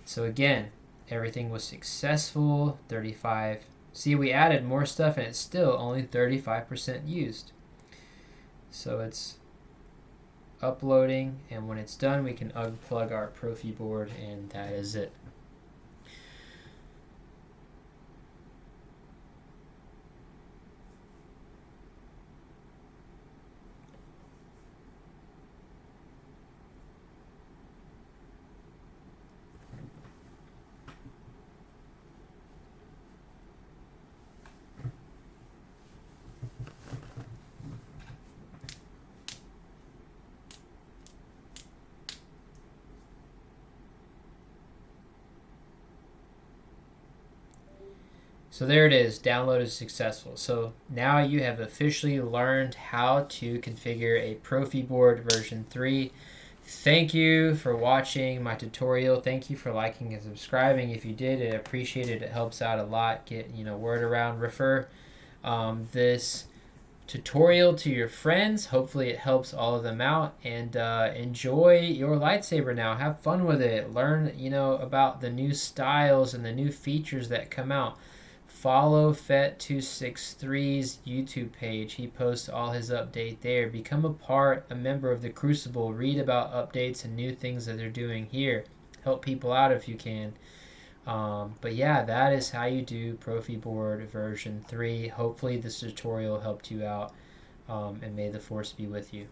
So again, everything was successful, 35. See, we added more stuff and it's still only 35% used. So it's uploading, and when it's done we can unplug our Proffieboard, and that is it. So there it is, download is successful. So now you have officially learned how to configure a Proffieboard version 3. Thank you for watching my tutorial. Thank you for liking and subscribing. If you did, I appreciate it. It helps out a lot. Get word around. Refer this tutorial to your friends. Hopefully it helps all of them out, and enjoy your lightsaber now. Have fun with it. Learn about the new styles and the new features that come out. Follow Fet263's YouTube page. He posts all his update there. Become a member of the Crucible. Read about updates and new things that they're doing here. Help people out if you can. But yeah, that is how you do Proffieboard version 3. Hopefully this tutorial helped you out, and may the Force be with you.